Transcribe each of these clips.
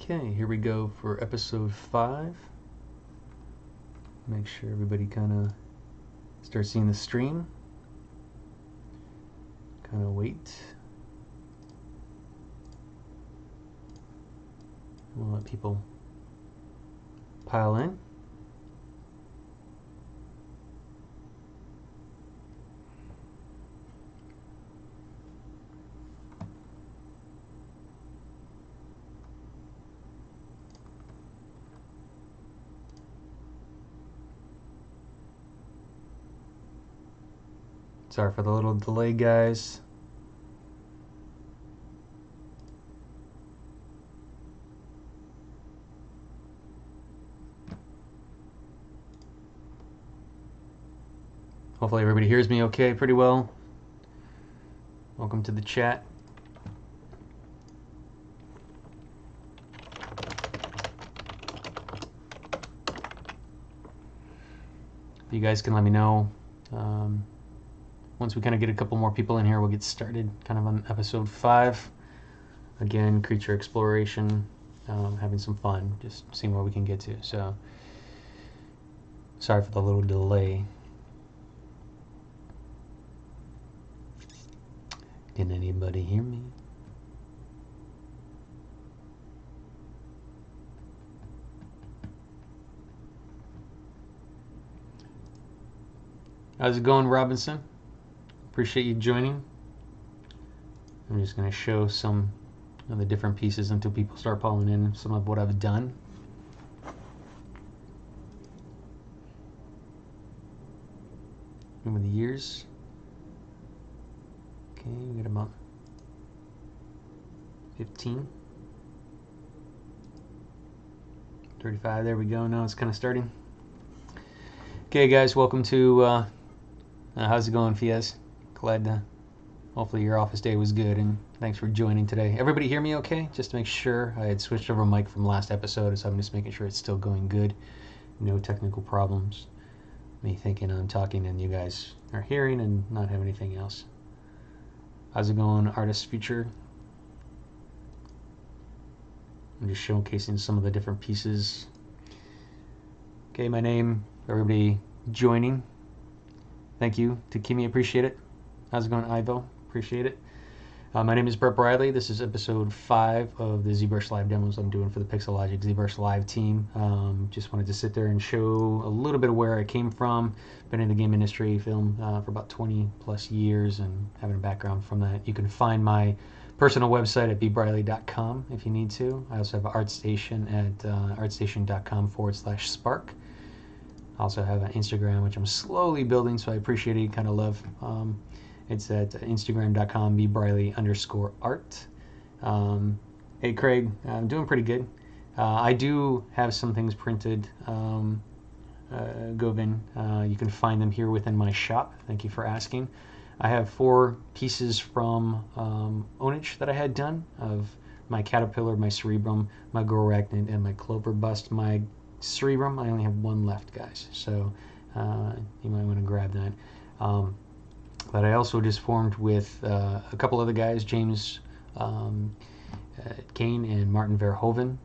Okay, here we go for episode 5. Make sure everybody kind of starts seeing the stream. Kind of wait. We'll let people pile in. Sorry for the little delay, guys. Hopefully everybody hears me okay pretty well. Welcome to the chat. You guys can let me know. Once we kind of get a couple more people in here, we'll get started kind of on episode 5. Again, creature exploration, having some fun, just seeing where we can get to. So, sorry for the little delay. Can anybody hear me? How's it going, Robinson? Appreciate you joining. I'm just going to show some of the different pieces until people start piling in some of what I've done. Over the years. Okay, we got about 15. 35, there we go. Now it's kind of starting. Okay, guys, welcome to, how's it going, Fiaz? Glad to, hopefully your office day was good, and thanks for joining today. Everybody hear me okay? Just to make sure, I had switched over mic from last episode, so I'm just making sure it's still going good. No technical problems. Me thinking I'm talking and you guys are hearing and not have anything else. How's it going, Artist Future? I'm just showcasing some of the different pieces. Okay, my name, everybody joining. Thank you to Kimmy, appreciate it. How's it going, Ivo? Appreciate it. My name is Brett Briley. This is episode 5 of the ZBrushLIVE demos I'm doing for the Pixelogic ZBrushLIVE team. Just wanted to sit there and show a little bit of where I came from. Been in the game industry, film for about 20 plus years, and having a background from that. You can find my personal website at bbriley.com if you need to. I also have an ArtStation at artstation.com/spark. I also have an Instagram, which I'm slowly building, so I appreciate it, kind of love. It's at instagram.com, bbriley_art. Hey, Craig, I'm doing pretty good. I do have some things printed. Govin, you can find them here within my shop. Thank you for asking. I have 4 pieces from Onage that I had done of my caterpillar, my cerebrum, my Gorarachnid, and my clover bust. My cerebrum, I only have 1 left, guys, so you might want to grab that. But I also just formed with a couple other guys, James Kane and Martin Verhoeven,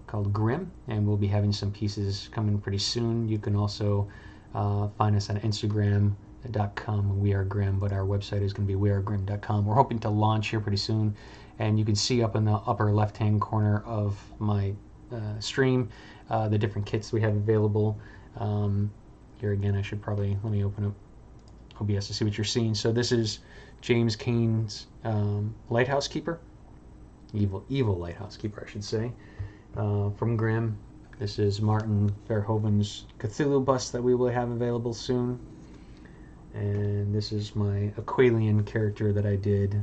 called Grimm, and we'll be having some pieces coming pretty soon. You can also find us on Instagram.com, We Are Grimm, but our website is going to be wearegrimm.com. We're hoping to launch here pretty soon, and you can see up in the upper left-hand corner of my stream the different kits we have available. Here again, I should probably, let me open up OBS to see what you're seeing. So this is James Kane's Lighthouse Keeper, evil Lighthouse Keeper, I should say, from Grimm. This is Martin Verhoeven's Cthulhu bust that we will have available soon, and this is my Aqualian character that I did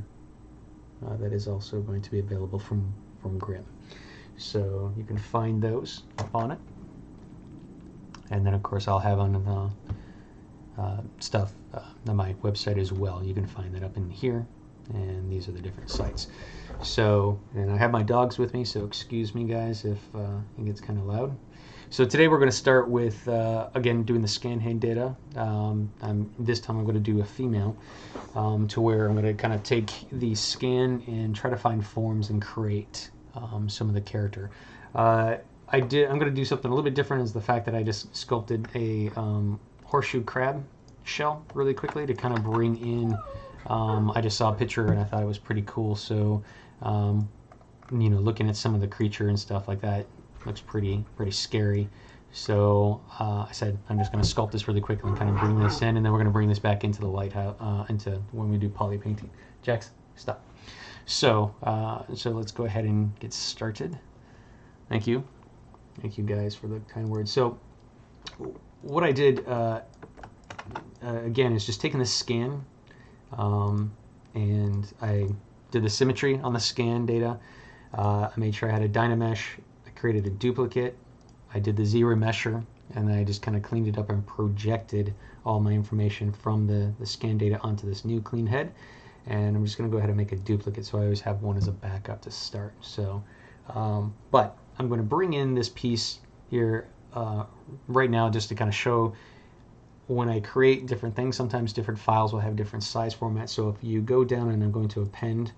that is also going to be available from Grimm. So you can find those up on it, and then of course I'll have on the stuff on my website as well. You can find that up in here, and these are the different sites. So, and I have my dogs with me, so excuse me guys if it gets kind of loud. So today we're going to start with again doing the scan hand data. This time I'm going to do a female, to where I'm going to kind of take the scan and try to find forms and create some of the character. I'm going to do something a little bit different, is the fact that I just sculpted a horseshoe crab shell really quickly to kind of bring in, I just saw a picture and I thought it was pretty cool, so you know, looking at some of the creature and stuff like that looks pretty scary. So I said I'm just going to sculpt this really quickly and kind of bring this in, and then we're going to bring this back into the lighthouse, into when we do poly painting. Jax, stop. So let's go ahead and get started. Thank you guys for the kind words. So what I did again is just taking the scan, and I did the symmetry on the scan data. I made sure I had a Dynamesh. I created a duplicate. I did the ZRemesher, and then I just kind of cleaned it up and projected all my information from the scan data onto this new clean head. And I'm just going to go ahead and make a duplicate, so I always have one as a backup to start. So, but I'm going to bring in this piece here right now just to kind of show when I create different things. Sometimes different files will have different size formats. So if you go down, and I'm going to append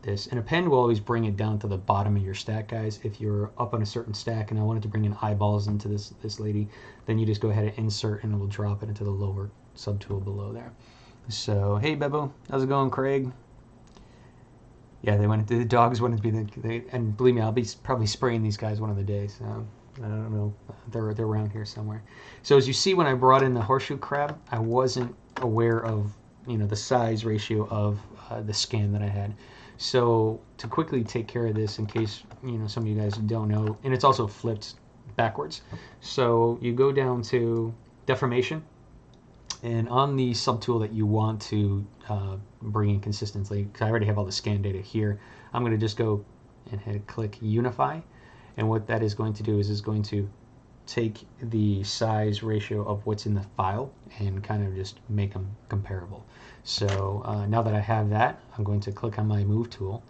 this, and append will always bring it down to the bottom of your stack, guys. If you're up on a certain stack and I wanted to bring in eyeballs into this lady, then you just go ahead and insert, and it will drop it into the lower subtool below there. So hey Bebo, how's it going, Craig? Yeah, the dogs wanted to be and believe me, I'll be probably spraying these guys one of the days. I don't know, they're around here somewhere. So as you see, when I brought in the horseshoe crab, I wasn't aware of, you know, the size ratio of the scan that I had. So to quickly take care of this, in case, you know, some of you guys don't know, and it's also flipped backwards. So you go down to deformation, and on the subtool that you want to bring in consistency, because I already have all the scan data here, I'm going to just go and click unify, and what that is going to do is going to take the size ratio of what's in the file and kind of just make them comparable. So now that I have that, I'm going to click on my move tool,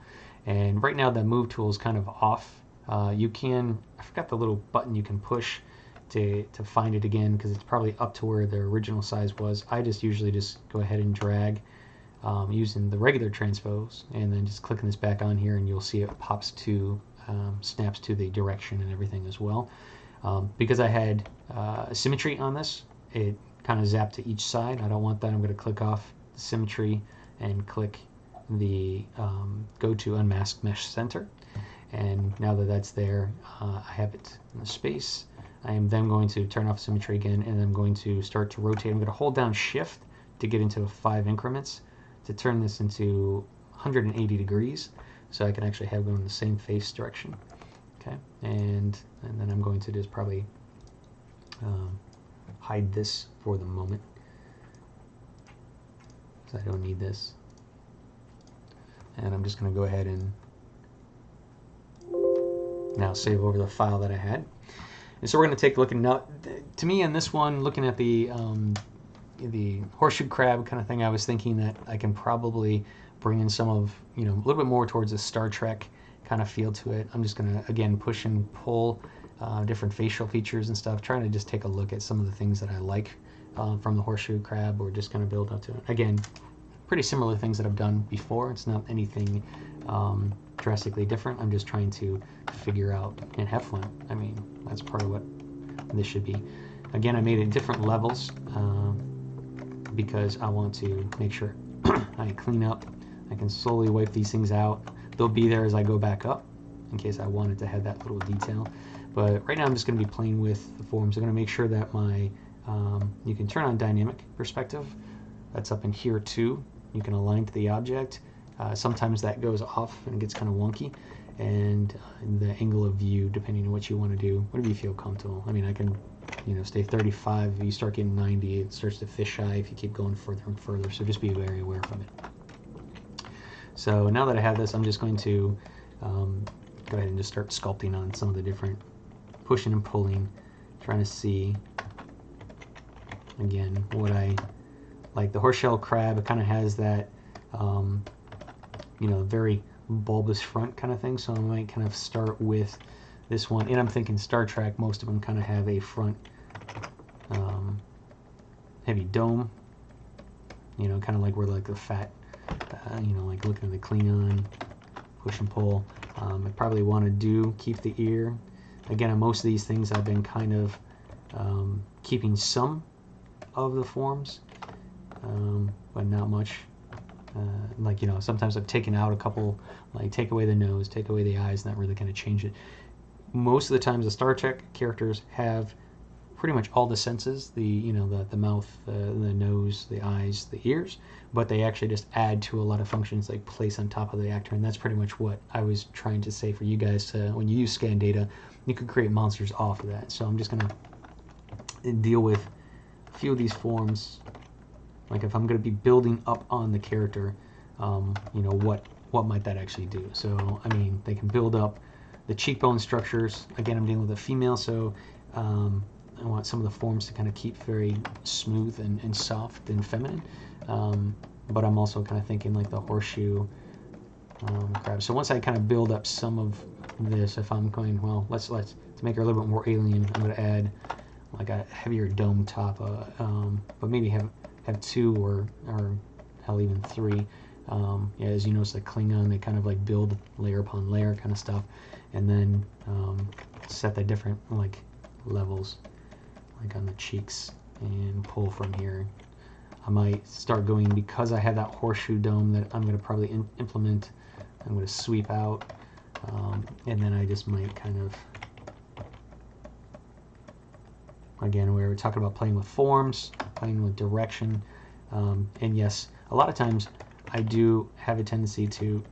and right now the move tool is kind of off. You can, I forgot the little button you can push to find it again, because it's probably up to where the original size was. I just usually just go ahead and drag using the regular transpose, and then just clicking this back on here, and you'll see it pops to snaps to the direction and everything as well. Because I had symmetry on this, it kind of zapped to each side. I don't want that. I'm going to click off the symmetry and click the go to unmask mesh center, and now that that's there, I have it in the space. I am then going to turn off symmetry again, and I'm going to start to rotate. I'm going to hold down shift to get into 5 increments to turn this into 180 degrees, so I can actually have them in the same face direction. Okay, and then I'm going to just probably hide this for the moment, because I don't need this. And I'm just going to go ahead and now save over the file that I had. And so we're going to take a look at, now, to me in this one, looking at the horseshoe crab kind of thing, I was thinking that I can probably bring in some of, you know, a little bit more towards a Star Trek kind of feel to it. I'm just going to, again, push and pull different facial features and stuff, trying to just take a look at some of the things that I like from the horseshoe crab, or just kind of build up to it. Again, pretty similar things that I've done before. It's not anything drastically different. I'm just trying to figure out and have fun. I mean, that's part of what this should be. Again, I made it different levels because I want to make sure I clean up. I can slowly wipe these things out. They'll be there as I go back up in case I wanted to have that little detail. But right now I'm just going to be playing with the forms. I'm going to make sure that my, you can turn on dynamic perspective. That's up in here too. You can align to the object. Sometimes that goes off and it gets kind of wonky. And the angle of view, depending on what you want to do, whatever you feel comfortable. I mean, I can, you know, stay 35. If you start getting 90, it starts to fisheye if you keep going further and further. So just be very aware from it. So now that I have this, I'm just going to go ahead and just start sculpting on some of the different pushing and pulling, trying to see, again, what I like. The horseshell crab, it kind of has that, you know, very bulbous front kind of thing, so I might kind of start with this one. And I'm thinking Star Trek, most of them kind of have a front heavy dome, you know, kind of like where like the fat, you know, like looking at the Klingon, push and pull. I probably want to keep the ear. Again, on most of these things I've been kind of keeping some of the forms, but not much. Like, you know, sometimes I've taken out a couple, like take away the nose, take away the eyes, not really kind of change it. Most of the times the Star Trek characters have pretty much all the senses, the mouth, the nose, the eyes, the ears, but they actually just add to a lot of functions like place on top of the actor, and that's pretty much what I was trying to say for you guys. To, when you use scan data, you could create monsters off of that. So I'm just going to deal with a few of these forms. Like if I'm going to be building up on the character, you know, what might that actually do? So, I mean, they can build up the cheekbone structures. Again, I'm dealing with a female, so I want some of the forms to kind of keep very smooth and soft and feminine. But I'm also kind of thinking like the horseshoe crab. So once I kind of build up some of this, if I'm going, well, let's to make her a little bit more alien, I'm going to add like a heavier dome top, but maybe have 2 or hell, even 3. Yeah, as you notice, the Klingon, they kind of like build layer upon layer kind of stuff, and then set the different like levels, like on the cheeks, and pull from here. I might start going, because I have that horseshoe dome that I'm going to probably implement, I'm going to sweep out, and then I just might kind of, again, we were talking about playing with forms, playing with direction, and yes, a lot of times I do have a tendency to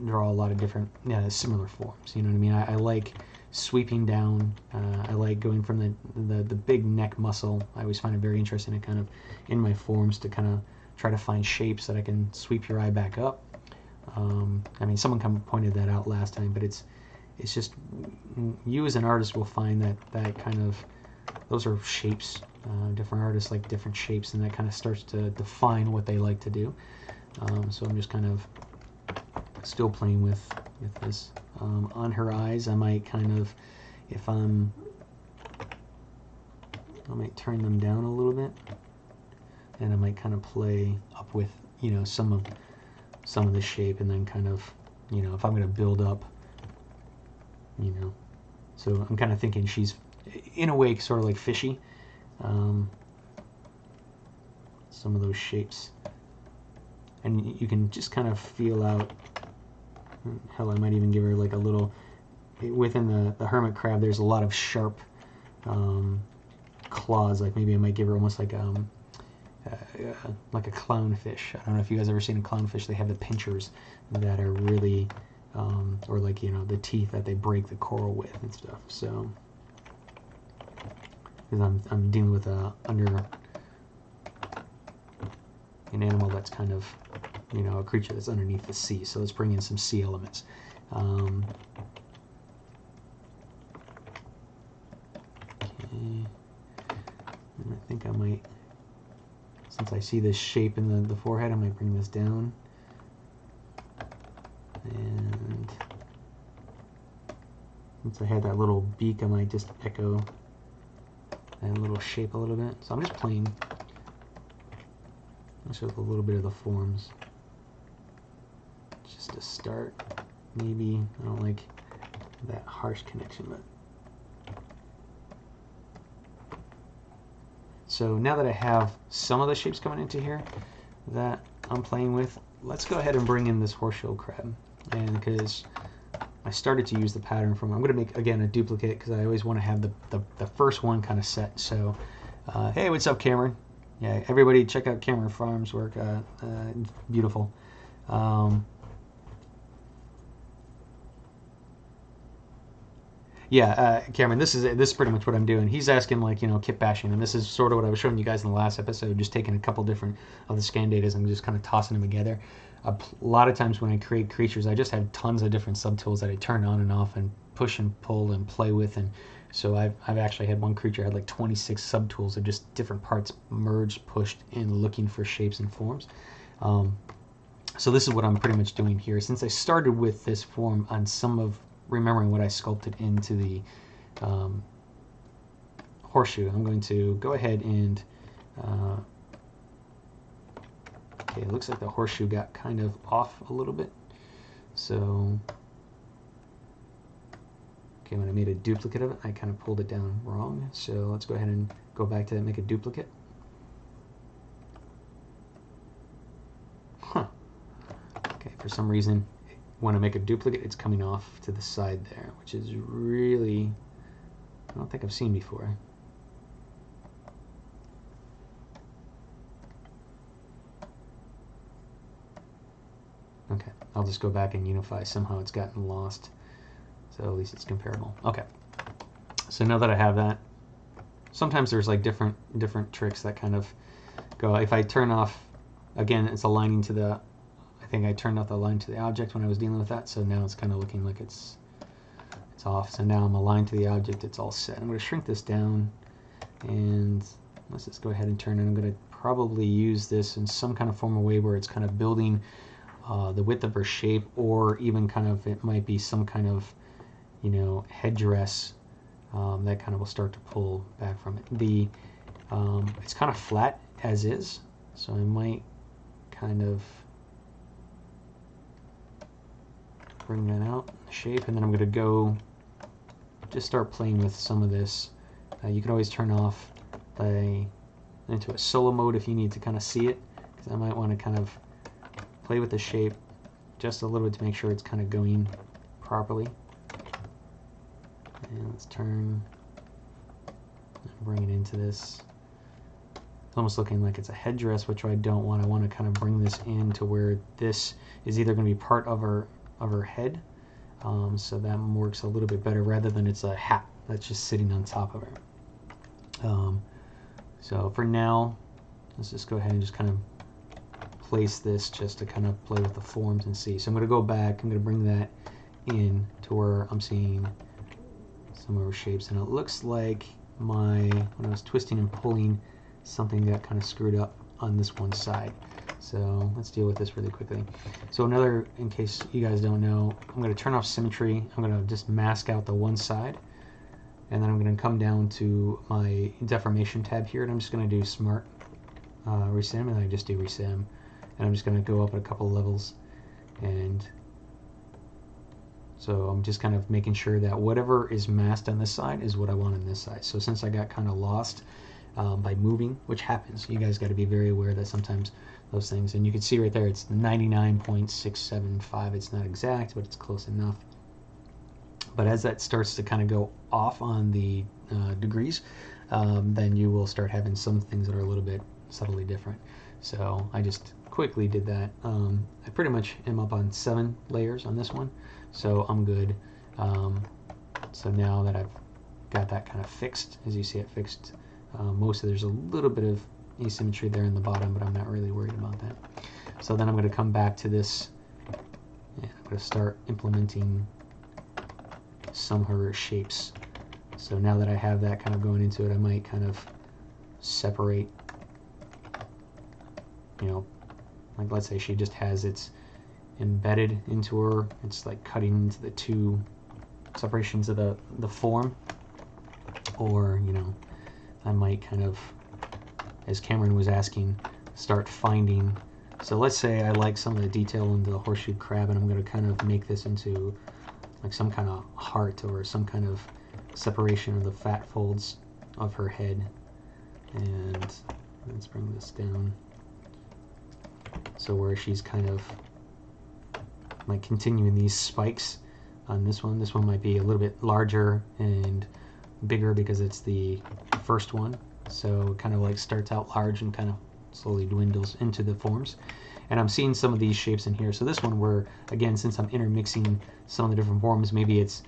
draw a lot of different, similar forms. You know what I mean? I like sweeping down. I like going from the big neck muscle. I always find it very interesting to kind of, in my forms, to kind of try to find shapes that I can sweep your eye back up. I mean, someone kind of pointed that out last time, but it's just, you as an artist will find that kind of, those are shapes. Different artists like different shapes, and that kind of starts to define what they like to do. So I'm just kind of still playing with this. On her eyes, I might kind of, if I might turn them down a little bit, and I might kind of play up with, you know, some of the shape, and then kind of, you know, if I'm going to build up, you know, so I'm kind of thinking she's in a way sort of like fishy. Some of those shapes, and you can just kind of feel out. Hell, I might even give her like a little, within the hermit crab, there's a lot of sharp claws. Like maybe I might give her almost like a clownfish. I don't know if you guys ever seen a clownfish. They have the pinchers that are really, or like, you know, the teeth that they break the coral with and stuff. So, because I'm dealing with under an animal that's kind of, you know, a creature that's underneath the sea. So let's bring in some sea elements. Okay. And I think I might, since I see this shape in the forehead, I might bring this down. And since I had that little beak, I might just echo that little shape a little bit. So I'm just playing with a little bit of the forms. Just to start, maybe, I don't like that harsh connection, but. So now that I have some of the shapes coming into here that I'm playing with, let's go ahead and bring in this horseshoe crab. And because I started to use the pattern from, I'm going to make, again, a duplicate, because I always want to have the first one kind of set. So, hey, what's up, Cameron? Yeah, everybody check out Cameron Farms' work. Beautiful. Cameron, this is pretty much what I'm doing. He's asking, like, you know, kitbashing, and this is sort of what I was showing you guys in the last episode, just taking a couple different of the scan datas and just kind of tossing them together. A lot of times when I create creatures, I just have tons of different subtools that I turn on and off and push and pull and play with, and so I've actually had one creature had like 26 subtools of just different parts merged, pushed, and looking for shapes and forms. So this is what I'm pretty much doing here. Since I started with this form on some of remembering what I sculpted into the horseshoe, I'm going to go ahead and okay, it looks like the horseshoe got kind of off a little bit, so Okay, when I made a duplicate of it, I kind of pulled it down wrong. So let's go ahead and go back to that, make a duplicate. Huh. Okay, for some reason, when I make a duplicate, it's coming off to the side there, which is really, I don't think I've seen before. Okay, I'll just go back and unify. Somehow it's gotten lost. So at least it's comparable. Okay, so now that I have that, sometimes there's like different tricks that kind of go. If I turn off, again, it's aligning to the, I think I turned off the line to the object when I was dealing with that, so now it's kind of looking like it's off. So now I'm aligned to the object, it's all set. I'm going to shrink this down, and let's just go ahead and turn it. I'm going to probably use this in some kind of formal way where it's kind of building the width of her shape, or even kind of, it might be some kind of, you know, headdress that kind of will start to pull back from it. The it's kind of flat as is, so I might kind of bring that out, shape, and then I'm going to go just start playing with some of this. You can always turn off into a solo mode if you need to kind of see it, because I might want to kind of play with the shape just a little bit to make sure it's kind of going properly. And let's turn and bring it into this. It's almost looking like it's a headdress, which I don't want. I want to kind of bring this in to where this is either going to be part of her head, so that works a little bit better rather than it's a hat that's just sitting on top of her. So for now, let's just go ahead and just kind of place this just to kind of play with the forms and see. So I'm going to go back, I'm going to bring that in to where I'm seeing some of her shapes, and it looks like when I was twisting and pulling, something got kind of screwed up on this one side. So let's deal with this really quickly. So another, in case you guys don't know, I'm going to turn off symmetry. I'm going to just mask out the one side, and then I'm going to come down to my deformation tab here, and I'm just going to do smart resim, and I just do resim, and I'm just going to go up a couple levels, and so I'm just kind of making sure that whatever is masked on this side is what I want on this side. So since I got kind of lost by moving, which happens, you guys got to be very aware that sometimes those things, and you can see right there it's 99.675. It's not exact, but it's close enough. But as that starts to kind of go off on the degrees, then you will start having some things that are a little bit subtly different. So I just quickly did that. I pretty much am up on 7 layers on this one, so I'm good. So now that I've got that kind of fixed, as you see it fixed, there's a little bit of asymmetry there in the bottom, but I'm not really worried about that. So then I'm going to come back to this, and I'm going to start implementing some of her shapes. So now that I have that kind of going into it, I might kind of separate, you know, like let's say she just has its embedded into her, it's like cutting into the two separations of the form, or, you know, I might kind of, as Cameron was asking, start finding. So let's say I like some of the detail in the horseshoe crab, and I'm going to kind of make this into like some kind of heart or some kind of separation of the fat folds of her head. And let's bring this down, so where she's kind of like continuing these spikes on this one. This one might be a little bit larger and bigger because it's the first one, so it kind of like starts out large and kind of slowly dwindles into the forms. And I'm seeing some of these shapes in here. So this one, where again, since I'm intermixing some of the different forms, maybe it's,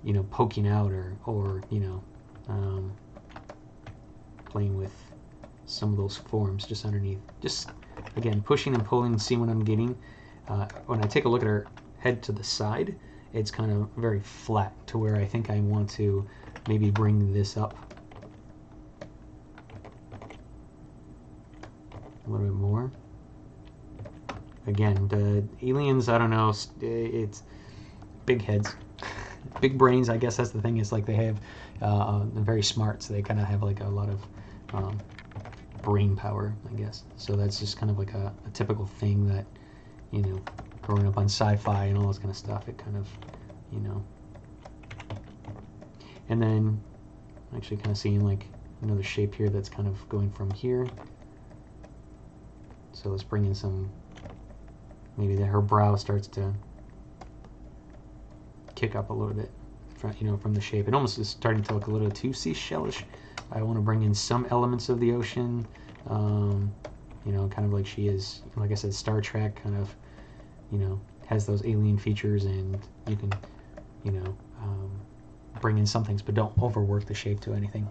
you know, poking out or you know, playing with some of those forms just underneath, just again pushing and pulling and see what I'm getting. When I take a look at her head to the side, it's kind of very flat, to where I think I want to maybe bring this up a little bit more. Again, the aliens, I don't know, it's big heads, big brains, I guess that's the thing. Is like they have, they're very smart, so they kind of have like a lot of brain power, I guess. So that's just kind of like a typical thing that, you know, growing up on sci-fi and all this kind of stuff, it kind of, you know, And then I'm actually kind of seeing like another shape here that's kind of going from here. So let's bring in some, maybe her brow starts to kick up a little bit, from the shape. It almost is starting to look a little too seashellish. I want to bring in some elements of the ocean, kind of like she is, like I said, Star Trek, kind of, has those alien features, and you can, bring in some things, but don't overwork the shape to anything.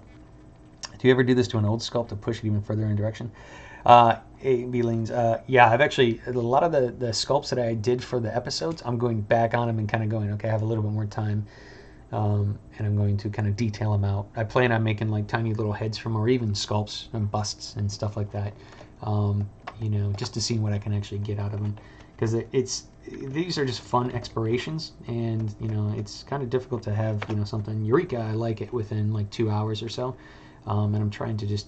Do you ever do this to an old sculpt to push it even further in direction? A.B. Lanes, yeah, I've actually, a lot of the sculpts that I did for the episodes, I'm going back on them and kind of going, okay, I have a little bit more time, and I'm going to kind of detail them out. I plan on making like tiny little heads from, or even sculpts and busts and stuff like that, just to see what I can actually get out of them, because these are just fun explorations, and it's kind of difficult to have something eureka, I like it within like 2 hours or so, and I'm trying to just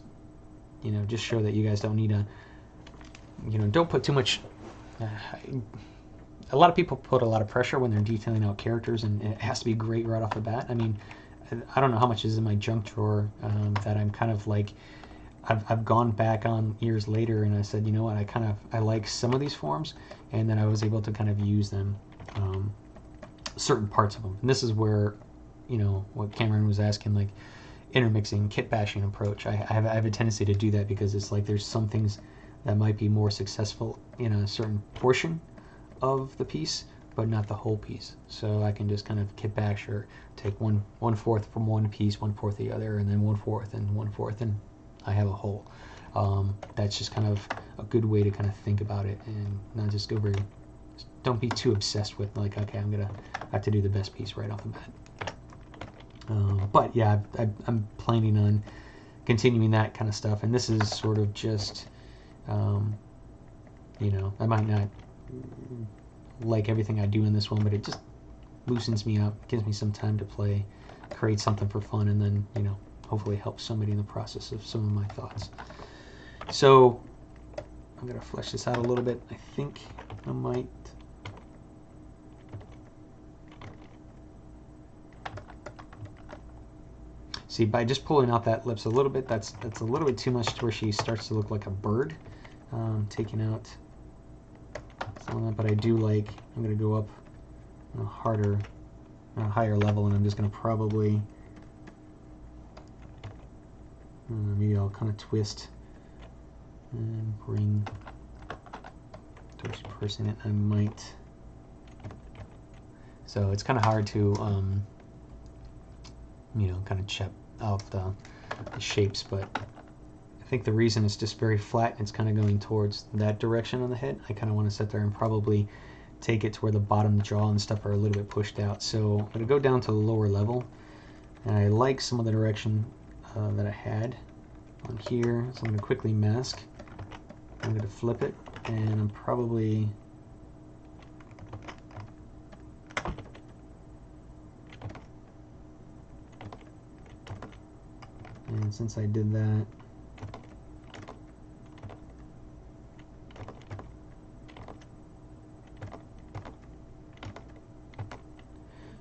just show that you guys don't need don't put too much. A lot of people put a lot of pressure when they're detailing out characters, and it has to be great right off the bat. I mean, I don't know how much is in my junk drawer that I'm kind of like, I've gone back on years later and I said, you know what, I like some of these forms, and then I was able to kind of use them, certain parts of them. And this is where, what Cameron was asking, like intermixing, kitbashing approach. I have a tendency to do that because it's like there's some things that might be more successful in a certain portion of the piece, but not the whole piece. So I can just kind of kitbash, or take one fourth from one piece, 1/4 the other, and then 1/4 and 1/4, and I have a whole. That's just kind of a good way to kind of think about it, and not just don't be too obsessed with like, okay, I have to do the best piece right off the bat. But yeah, I'm planning on continuing that kind of stuff, and this is sort of just, I might not like everything I do in this one, but it just loosens me up, gives me some time to play, create something for fun, and then, hopefully help somebody in the process of some of my thoughts. So I'm going to flesh this out a little bit. I think I might... See, by just pulling out that lips a little bit, that's a little bit too much to where she starts to look like a bird. Taking out some of that, but I do like, I'm going to go up on a higher level, and I'm just going to probably, maybe I'll kind of twist and bring towards the person it. I might, so it's kind of hard to, kind of chip out the shapes, but I think the reason it's just very flat and it's kind of going towards that direction on the head, I kind of want to sit there and probably take it to where the bottom jaw and stuff are a little bit pushed out. So I'm going to go down to the lower level, and I like some of the direction that I had on here, so I'm going to quickly mask. I'm going to flip it, and I'm probably... And since I did that,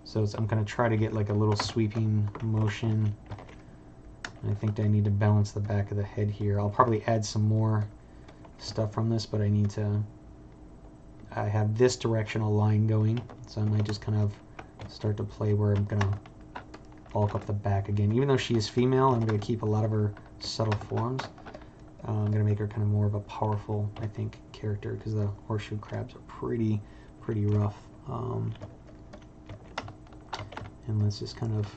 so I'm going to try to get like a little sweeping motion. I think I need to balance the back of the head here. I'll probably add some more stuff from this, but I have this directional line going, so I might just kind of start to play where I'm going to bulk up the back again. Even though she is female, I'm going to keep a lot of her subtle forms. I'm going to make her kind of more of a powerful, I think, character, because the horseshoe crabs are pretty rough. And let's just kind of...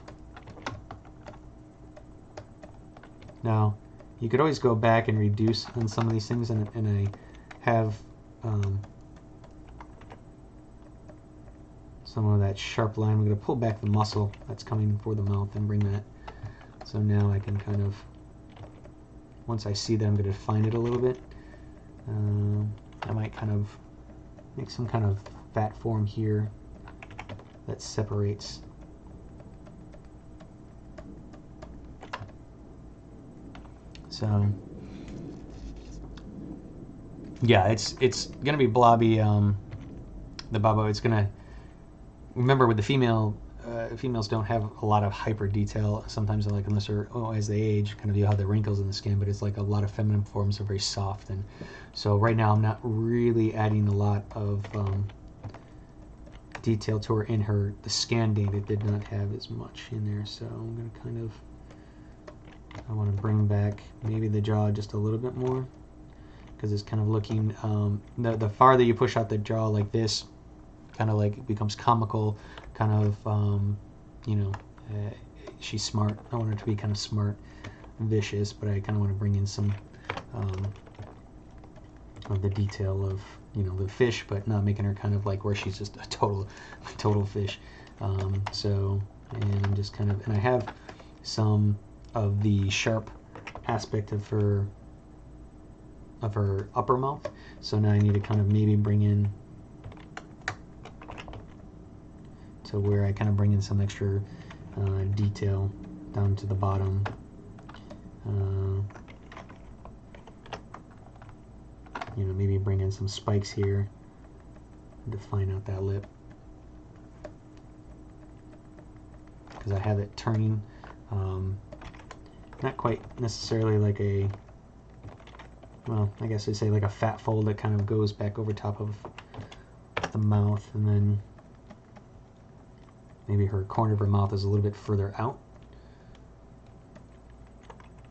Now, you could always go back and reduce on some of these things, and I have some of that sharp line. I'm going to pull back the muscle that's coming for the mouth and bring that. So now I can kind of, once I see that, I'm going to define it a little bit. I might kind of make some kind of fat form here that separates. So yeah, it's gonna be blobby. The babo, it's gonna, remember with the female females don't have a lot of hyper detail. Sometimes like, unless they're, as they age, kind of you have the wrinkles in the skin, but it's like a lot of feminine forms are very soft. And so right now I'm not really adding a lot of detail to her in her, the scan data did not have as much in there. So I'm going to kind of, I want to bring back maybe the jaw just a little bit more, because it's kind of looking, the farther you push out the jaw like this, kind of like it becomes comical, kind of, you know, she's smart. I want her to be kind of smart, vicious, but I kind of want to bring in some of the detail of, you know, the fish, but not making her kind of like where she's just a total fish. So, and I'm just kind of, and I have some of the sharp aspect of her upper mouth. So now I need to kind of maybe bring in to where I kind of bring in some extra detail down to the bottom. You know, maybe bring in some spikes here, define out that lip, because I have it turning, not quite necessarily like a, well, I guess I'd say like a fat fold that kind of goes back over top of the mouth, and then maybe her corner of her mouth is a little bit further out.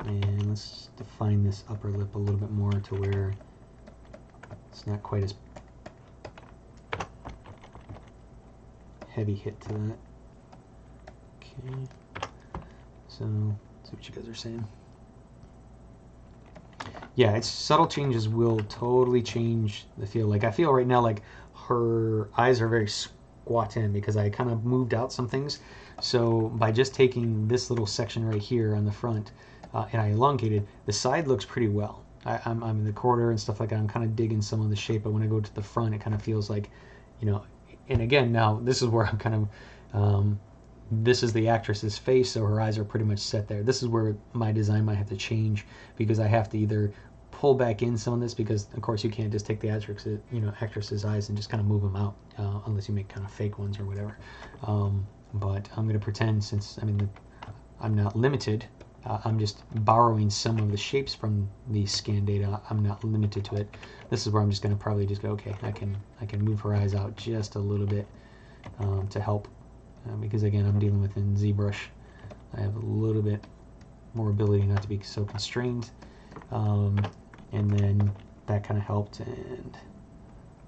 And let's define this upper lip a little bit more to where it's not quite as heavy hit to that. Okay, so let's see what you guys are saying. Yeah, it's subtle changes will totally change the feel. Like I feel right now like her eyes are very squat in because I kind of moved out some things. So by just taking this little section right here on the front and I elongated, the side looks pretty well. I'm in the quarter and stuff like that. I'm kind of digging some of the shape, but when I go to the front, it kind of feels like, you know, and again, now this is where I'm kind of, this is the actress's face, so her eyes are pretty much set there. This is where my design might have to change, because I have to either pull back in some of this, because of course you can't just take the actress's eyes and just kind of move them out, unless you make kind of fake ones or whatever. But I'm going to pretend, since, I mean, I'm not limited, I'm just borrowing some of the shapes from the scan data. I'm not limited to it. This is where I'm just going to probably just go, okay, I can move her eyes out just a little bit to help, because again, I'm dealing with in ZBrush. I have a little bit more ability not to be so constrained, and then that kind of helped, and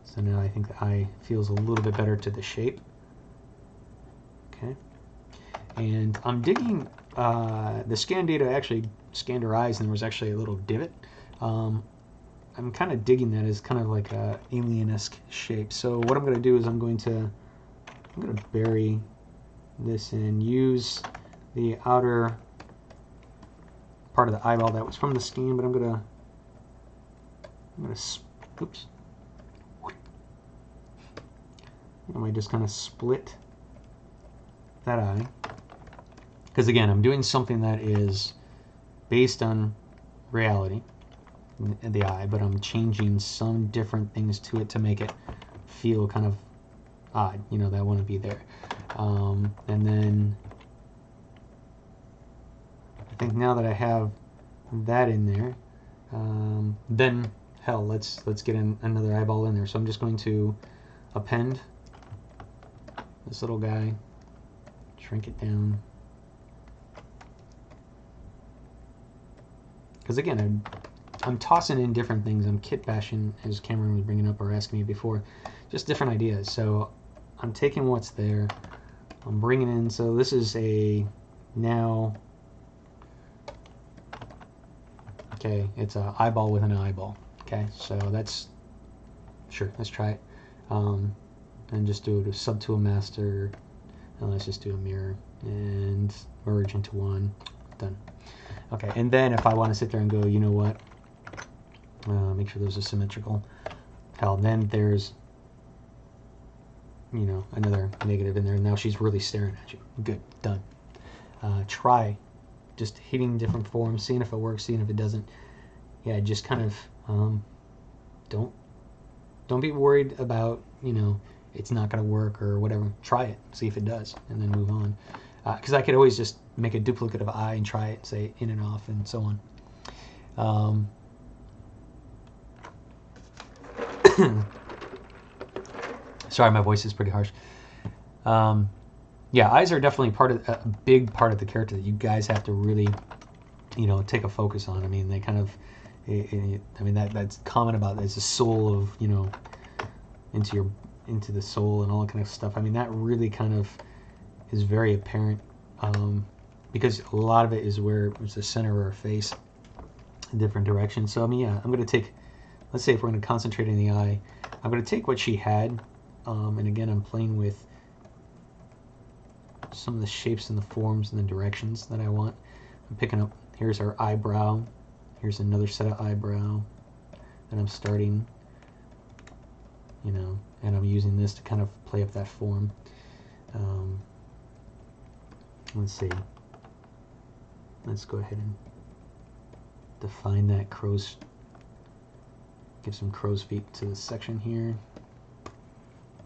so now I think the eye feels a little bit better to the shape. Okay, and I'm digging. The scan data actually scanned her eyes, and there was actually a little divot. I'm kind of digging that as kind of like a alien-esque shape. So what I'm going to do is I'm going to bury this and use the outer part of the eyeball that was from the scan, but I'm gonna oops. I might just kind of split that eye. Because again, I'm doing something that is based on reality, the eye, but I'm changing some different things to it to make it feel kind of odd, you know, that wouldn't be there. And then I think now that I have that in there, then hell, let's get another eyeball in there. So I'm just going to append this little guy, shrink it down. Because again, I'm tossing in different things. I'm kitbashing, as Cameron was bringing up or asking me before, just different ideas. So I'm taking what's there, I'm bringing in, so this is a now, okay, it's an eyeball with an eyeball. Okay, so that's, sure, let's try it. And just do a subtool master, and let's just do a mirror and merge into one. Done. Okay, and then if I want to sit there and go, you know what, make sure those are symmetrical. Hell, then there's, you know, another negative in there. Now she's really staring at you. Good, done. Try just hitting different forms, seeing if it works, seeing if it doesn't. Yeah, just kind of don't be worried about, you know, it's not going to work or whatever, try it, see if it does, and then move on. Because I could always just make a duplicate of eye and try it, say in and off and so on. Sorry, my voice is pretty harsh. Yeah, eyes are definitely a big part of the character that you guys have to really, you know, take a focus on. I mean, they kind of, I mean, that's common about it. It's the soul of, you know, into the soul and all that kind of stuff. I mean, that really kind of is very apparent, because a lot of it is where it's the center of our face in different directions. So I mean, yeah, I'm going to take, let's say if we're going to concentrate on the eye, I'm going to take what she had, and again, I'm playing with some of the shapes and the forms and the directions that I want. I'm picking up, here's our eyebrow, here's another set of eyebrow, and I'm starting, you know, and I'm using this to kind of play up that form. Let's see, let's go ahead and define that crow's, give some crow's feet to this section here.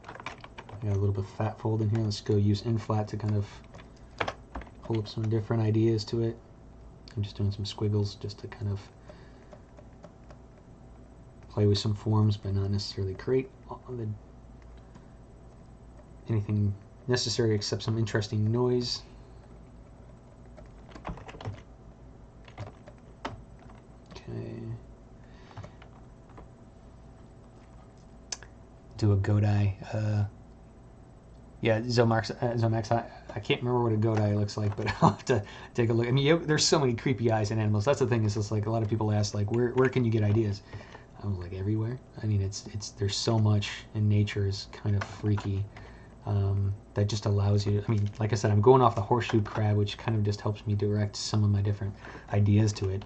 I got a little bit of fat fold in here. Let's go use in flat to kind of pull up some different ideas to it. I'm just doing some squiggles just to kind of play with some forms, but not necessarily create anything necessary except some interesting noise. Okay. Do a goat eye. Yeah, Zomax, I can't remember what a goat eye looks like, but I'll have to take a look. I mean, there's so many creepy eyes in animals. That's the thing, is just like a lot of people ask, like, where can you get ideas? I was like, everywhere. I mean, there's so much in nature is kind of freaky, that just allows you, I mean, like I said, I'm going off the horseshoe crab, which kind of just helps me direct some of my different ideas to it,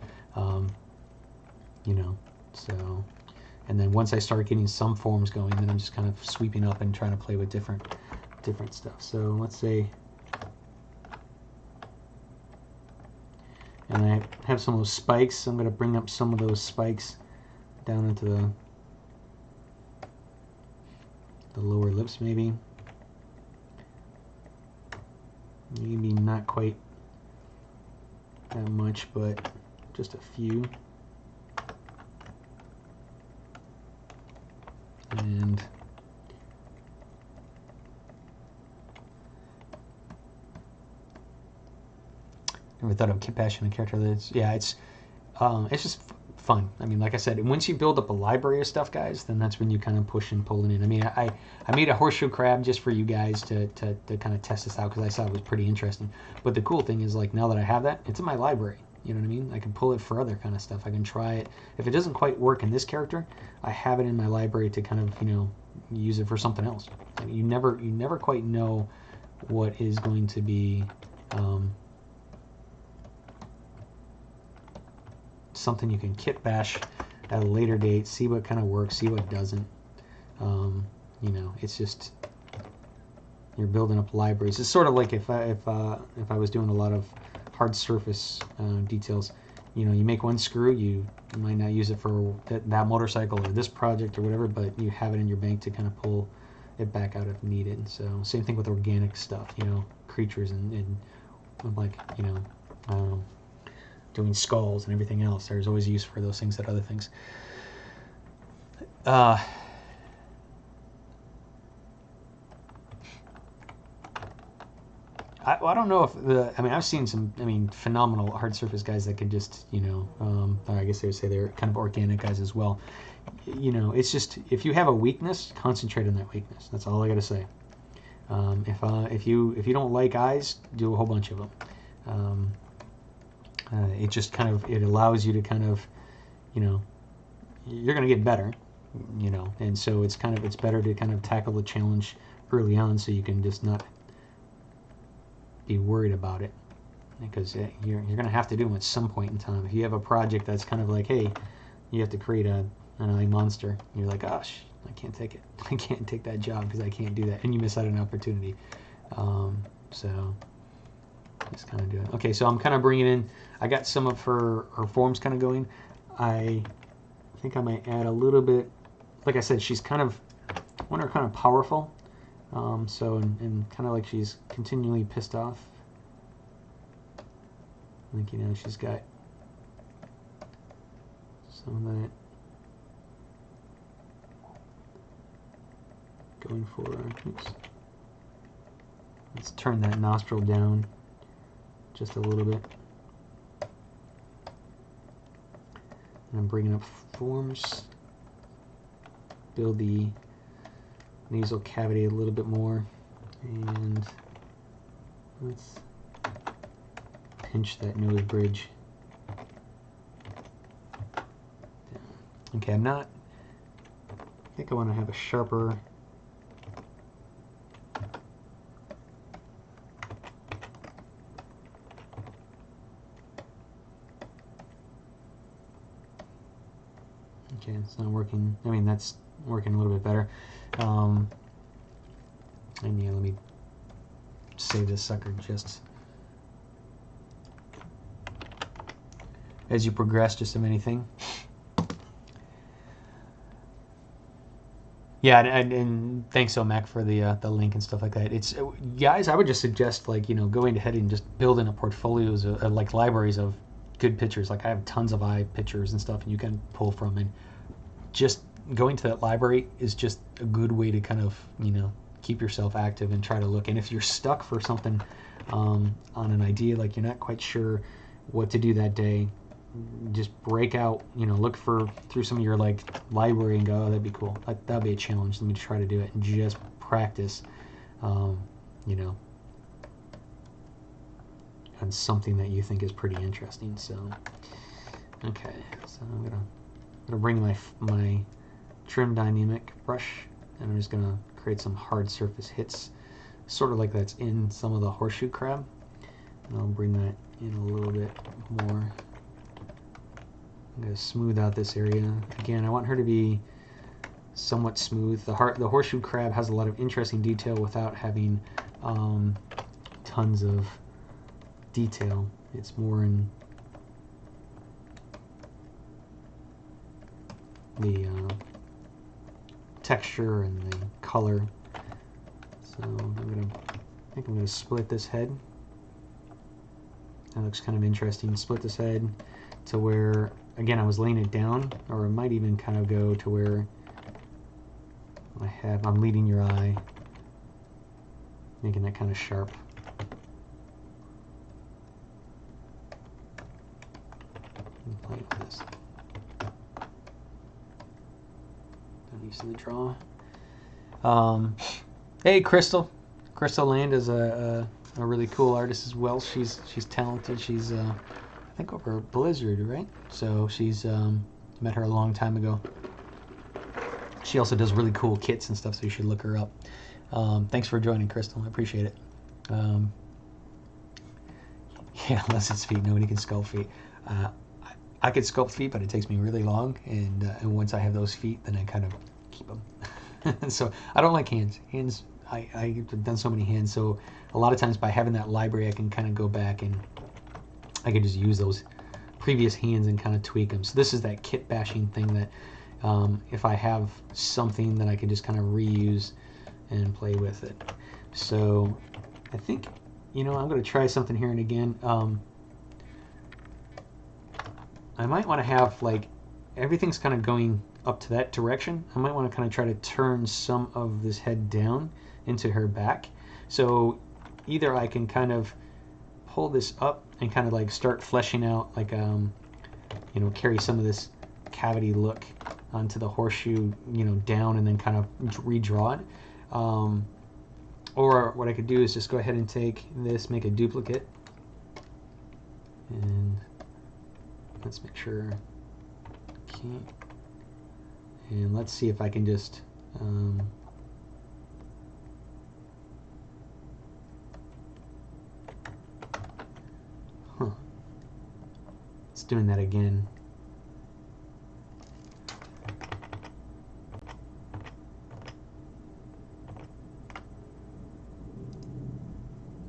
you know, so, and then once I start getting some forms going, then I'm just kind of sweeping up and trying to play with different stuff. So let's say, and I have some of those spikes, so I'm going to bring up some of those spikes down into the lower lips, maybe not quite that much, but just a few. And never thought of kitbashing a character that's, yeah, it's just fun. I mean, like I said, once you build up a library of stuff, guys, then that's when you kind of push and pull it in. I mean, I made a horseshoe crab just for you guys to kind of test this out, because I thought it was pretty interesting. But the cool thing is, like, now that I have that, it's in my library. You know what I mean? I can pull it for other kind of stuff. I can try it. If it doesn't quite work in this character, I have it in my library to kind of, you know, use it for something else. I mean, you never quite know what is going to be something you can kit bash at a later date, see what kind of works, see what doesn't. You know, it's just, you're building up libraries. It's sort of like if I was doing a lot of hard surface details. You know, you make one screw, you might not use it for that motorcycle or this project or whatever, but you have it in your bank to kind of pull it back out if needed. So same thing with organic stuff, you know, creatures and like, you know, I don't know, doing skulls and everything else. There's always use for those things that other things. I don't know if I mean, I've seen some, I mean, phenomenal hard surface guys that can just, you know, I guess they would say they're kind of organic guys as well. You know, it's just, if you have a weakness, concentrate on that weakness. That's all I gotta say. If you don't like eyes, do a whole bunch of them. It just kind of, it allows you to kind of, you know, you're gonna get better, you know, and so it's kind of, it's better to kind of tackle the challenge early on, so you can just not be worried about it, because you're going to have to do them at some point in time. If you have a project that's kind of like, hey, you have to create an eye monster, and you're like, gosh, I can't take it. I can't take that job because I can't do that, and you miss out on an opportunity. So just kind of do it. Okay, so I'm kind of bringing in, I got some of her forms kind of going. I think I might add a little bit, like I said, she's kind of, I want her kind of powerful. And kind of like she's continually pissed off. Like, you know, she's got some of that going for her. Oops. Let's turn that nostril down just a little bit. And I'm bringing up forms. Build the nasal cavity a little bit more. And let's pinch that nose bridge. Okay, I think I want to have a sharper okay, it's not working. I mean, that's working a little bit better. And yeah, let me save this sucker just as you progress, just of anything. Yeah, and thanks, Mac, for the link and stuff like that. It's guys, I would just suggest, like, you know, going ahead and just building a portfolios of, like libraries of good pictures. Like I have tons of eye pictures and stuff, and you can pull from, and just going to that library is just a good way to kind of, you know, keep yourself active and try to look. And if you're stuck for something on an idea, like you're not quite sure what to do that day, just break out, you know, look through some of your like library and go, oh, that'd be cool. That'd be a challenge. Let me try to do it and just practice, you know, on something that you think is pretty interesting. So, okay, so I'm gonna bring my trim dynamic brush, and I'm just gonna create some hard surface hits, sort of like that's in some of the horseshoe crab, and I'll bring that in a little bit more. I'm going to smooth out this area. Again, I want her to be somewhat smooth. The horseshoe crab has a lot of interesting detail without having tons of detail. It's more in the texture and the color. So I think I'm going to split this head. That looks kind of interesting. Split this head to where, again, I was laying it down, or it might even kind of go to where I'm leading your eye, making that kind of sharp. Play with this. Not used to the draw. Hey, Crystal. Crystal Land is a really cool artist as well. She's talented. She's I think over Blizzard, right? So she's met her a long time ago. She also does really cool kits and stuff, so you should look her up. Thanks for joining, Crystal. I appreciate it. Yeah, unless it's feet, nobody can sculpt feet. I could sculpt feet, but it takes me really long, and once I have those feet, then I kind of keep them. So I don't like hands. Hands, I've done so many hands, so a lot of times by having that library, I can kind of go back and I can just use those previous hands and kind of tweak them. So this is that Kitbashing thing that if I have something that I can just kind of reuse and play with it. So I think, you know, I'm going to try something here and again. I might want to have, like, everything's kind of going up to that direction. I might want to kind of try to turn some of this head down into her back. So either I can kind of pull this up and kind of like start fleshing out, like, you know, carry some of this cavity look onto the horseshoe, you know, down, and then kind of redraw it. Or what I could do is just go ahead and take this, make a duplicate, and let's make sure. Okay. And let's see if I can just it's doing that again.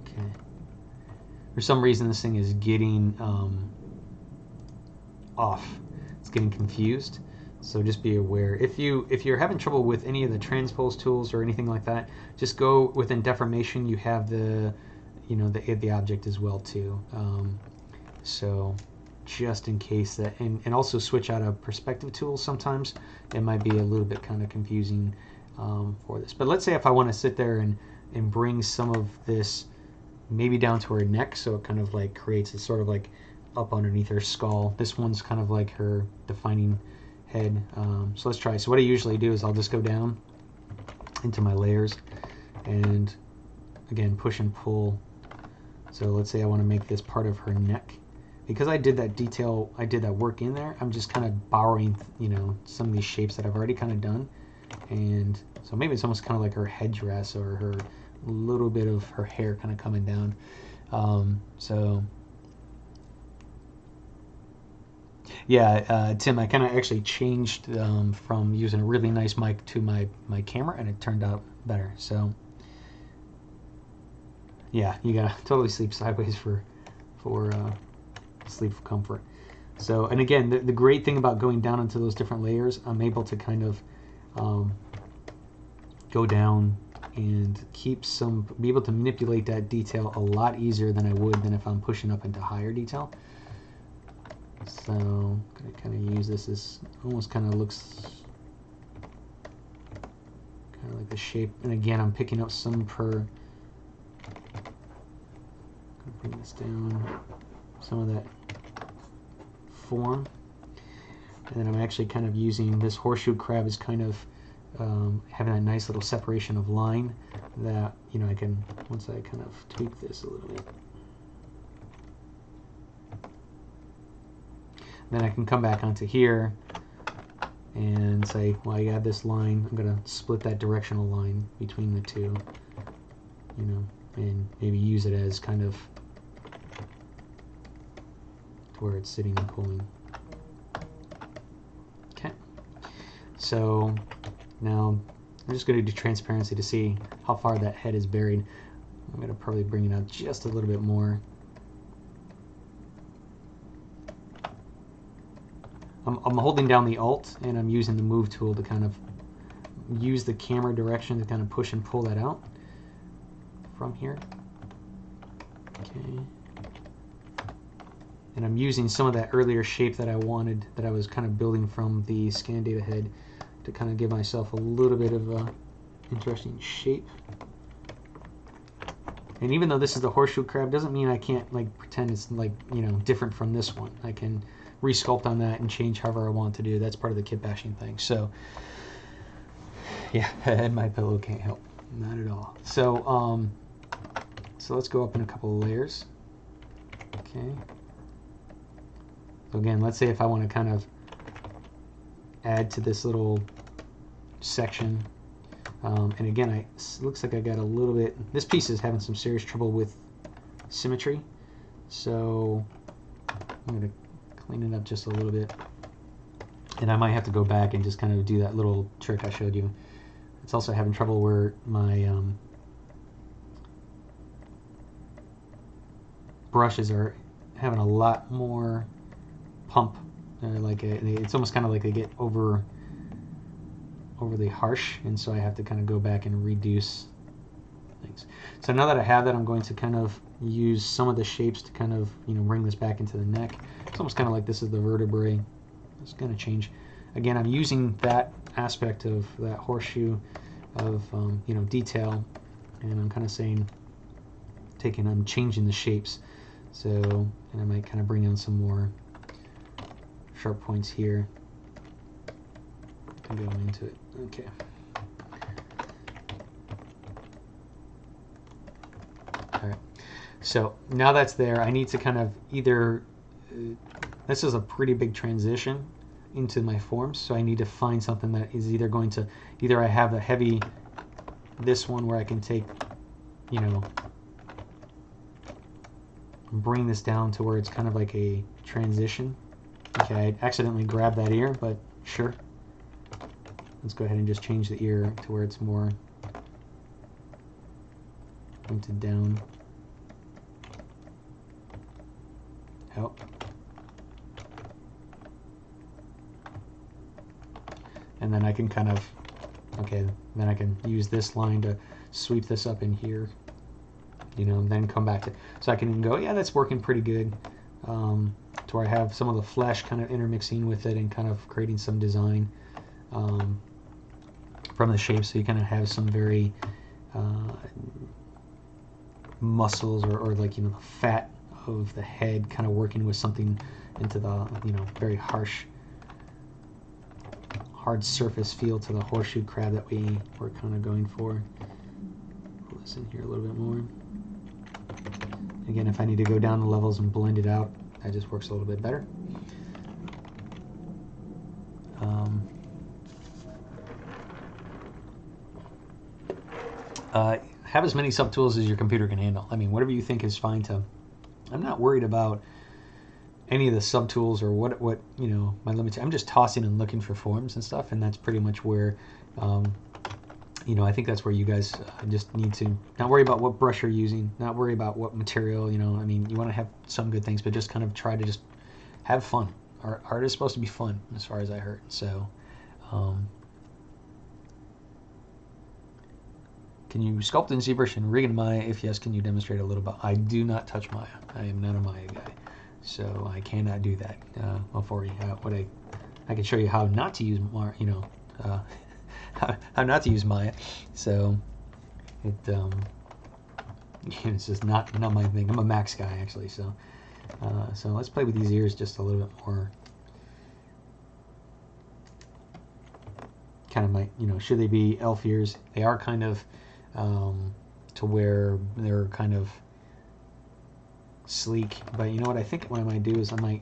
Okay. For some reason this thing is getting off. It's getting confused. So just be aware. If you're having trouble with any of the transpose tools or anything like that, just go within deformation. You have the the object as well too. So just in case that, and also switch out a perspective tool. Sometimes it might be a little bit kind of confusing for this. But let's say if I want to sit there and bring some of this maybe down to her neck, so it kind of like creates a sort of like up underneath her skull. This one's kind of like her defining head. So let's try. So what I usually do is I'll just go down into my layers and again push and pull. So let's say I want to make this part of her neck. Because I did that detail, I did that work in there, I'm just kind of borrowing, some of these shapes that I've already kind of done. And so maybe it's almost kind of like her headdress or her little bit of her hair kind of coming down. So yeah, Tim, I kind of actually changed from using a really nice mic to my camera, and it turned out better. So yeah, you gotta totally sleep sideways for sleep comfort. So, and again, the great thing about going down into those different layers, I'm able to kind of go down and be able to manipulate that detail a lot easier than I would than if I'm pushing up into higher detail. So I'm going to kind of use this as almost kind of looks kind of like the shape. And again, I'm picking up some per. Bring this down, some of that form, and then I'm actually kind of using this horseshoe crab as kind of having a nice little separation of line that I can, once I kind of tweak this a little bit, then I can come back onto here and say, well, I have this line, I'm going to split that directional line between the two, and maybe use it as kind of where it's sitting and pulling. Okay, so now I'm just going to do transparency to see how far that head is buried. I'm going to probably bring it out just a little bit more. I'm holding down the Alt and I'm using the Move tool to kind of use the camera direction to kind of push and pull that out from here. Okay. And I'm using some of that earlier shape that I wanted, that I was kind of building from the scan data head, to kind of give myself a little bit of a interesting shape. And even though this is the horseshoe crab, doesn't mean I can't like pretend it's like different from this one. I can resculpt on that and change however I want to do. That's part of the kitbashing thing. So yeah, and my pillow can't help, not at all. So so let's go up in a couple of layers. Okay. So again, let's say if I want to kind of add to this little section, and again, it looks like I got a little bit, this piece is having some serious trouble with symmetry, so I'm going to clean it up just a little bit, and I might have to go back and just kind of do that little trick I showed you. It's also having trouble where my brushes are having a lot more pump. It's almost kind of like they get overly harsh, and so I have to kind of go back and reduce things. So now that I have that, I'm going to kind of use some of the shapes to kind of bring this back into the neck. It's almost kind of like this is the vertebrae. It's going to change. Again, I'm using that aspect of that horseshoe of detail, and I'm kind of saying, I'm changing the shapes. So, and I might kind of bring in some more sharp points here to go into it. Okay. All right. So now that's there, I need to kind of either, this is a pretty big transition into my forms, so I need to find something that is either going to, I have a heavy, this one where I can take, bring this down to where it's kind of like a transition. Okay, I accidentally grabbed that ear, but sure. Let's go ahead and just change the ear to where it's more pointed down. Out. can kind of, okay, then I can use this line to sweep this up in here, you know, and then come back to, so I can go, yeah, that's working pretty good, to where I have some of the flesh kind of intermixing with it and kind of creating some design from the shape, so you kind of have some very muscles or like, you know, the fat of the head kind of working with something into the, you know, very hard surface feel to the horseshoe crab that we're kind of going for. Pull this in here a little bit more. Again, if I need to go down the levels and blend it out, that just works a little bit better. Have as many subtools as your computer can handle. I mean, whatever you think is fine to. I'm not worried about any of the subtools or what you know, my limits. I'm just tossing and looking for forms and stuff, and that's pretty much where, you know, I think that's where you guys just need to not worry about what brush you're using, not worry about what material, you know. I mean, you want to have some good things, but just kind of try to just have fun. Art is supposed to be fun, as far as I heard. So, can you sculpt in ZBrush and rig in Maya? If yes, can you demonstrate a little bit? I do not touch Maya. I am not a Maya guy, so I cannot do that. Well, for you, I can show you how not to use, you know, how not to use Maya. So it's just not my thing. I'm a Max guy actually. So so let's play with these ears just a little bit more. Kind of like, you know, should they be elf ears? They are kind of to where they're kind of sleek, but you know what I think what I might do is I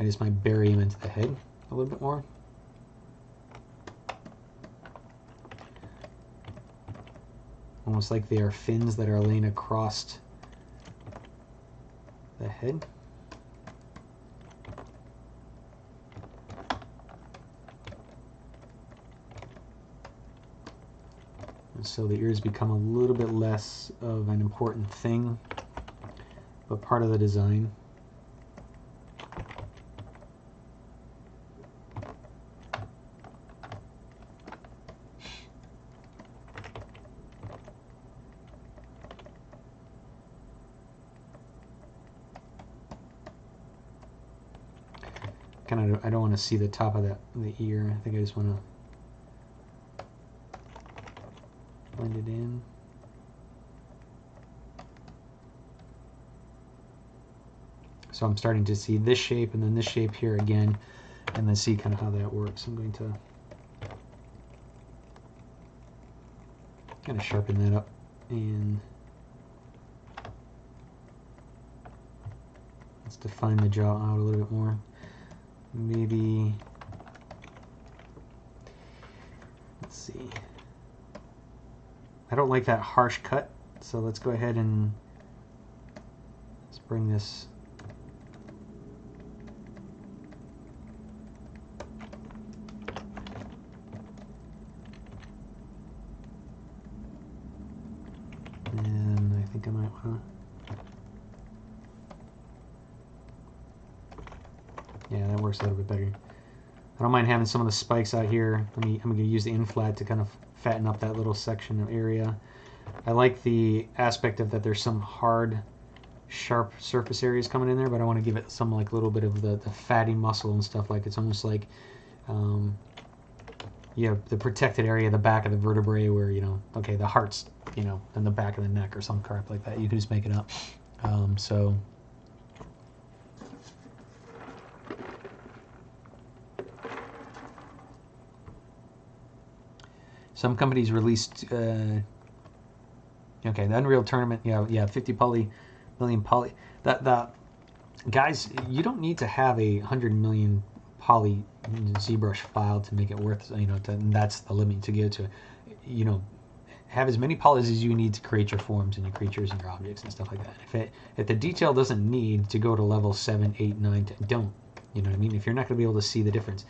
just might bury him into the head a little bit more. Almost like they are fins that are laying across the head. So the ears become a little bit less of an important thing, but part of the design. Kind of, I don't want to see the top of the ear. I think I just want to blend it in. So I'm starting to see this shape and then this shape here again, and then see kind of how that works. I'm going to kind of sharpen that up and let's define the jaw out a little bit more. Maybe, let's see. I don't like that harsh cut, so let's go ahead and let's bring this and I think I might want to, yeah, that works a little bit better. I don't mind having some of the spikes out here. I'm going to use the inflat to kind of fatten up that little section of area. I like the aspect of that there's some hard, sharp surface areas coming in there, but I want to give it some like little bit of the fatty muscle and stuff. Like it's almost like, yeah, the protected area, the back of the vertebrae where, you know, okay, the heart's, you know, in the back of the neck or some crap like that. You can just make it up. So some companies released, okay, the Unreal Tournament, yeah, 50 million poly. That guys, you don't need to have a 100 million poly ZBrush file to make it worth, you know, that's the limit to get to. You know, have as many polys as you need to create your forms and your creatures and your objects and stuff like that. If the detail doesn't need to go to level 7, 8, 9, 10, don't. You know what I mean? If you're not going to be able to see the difference.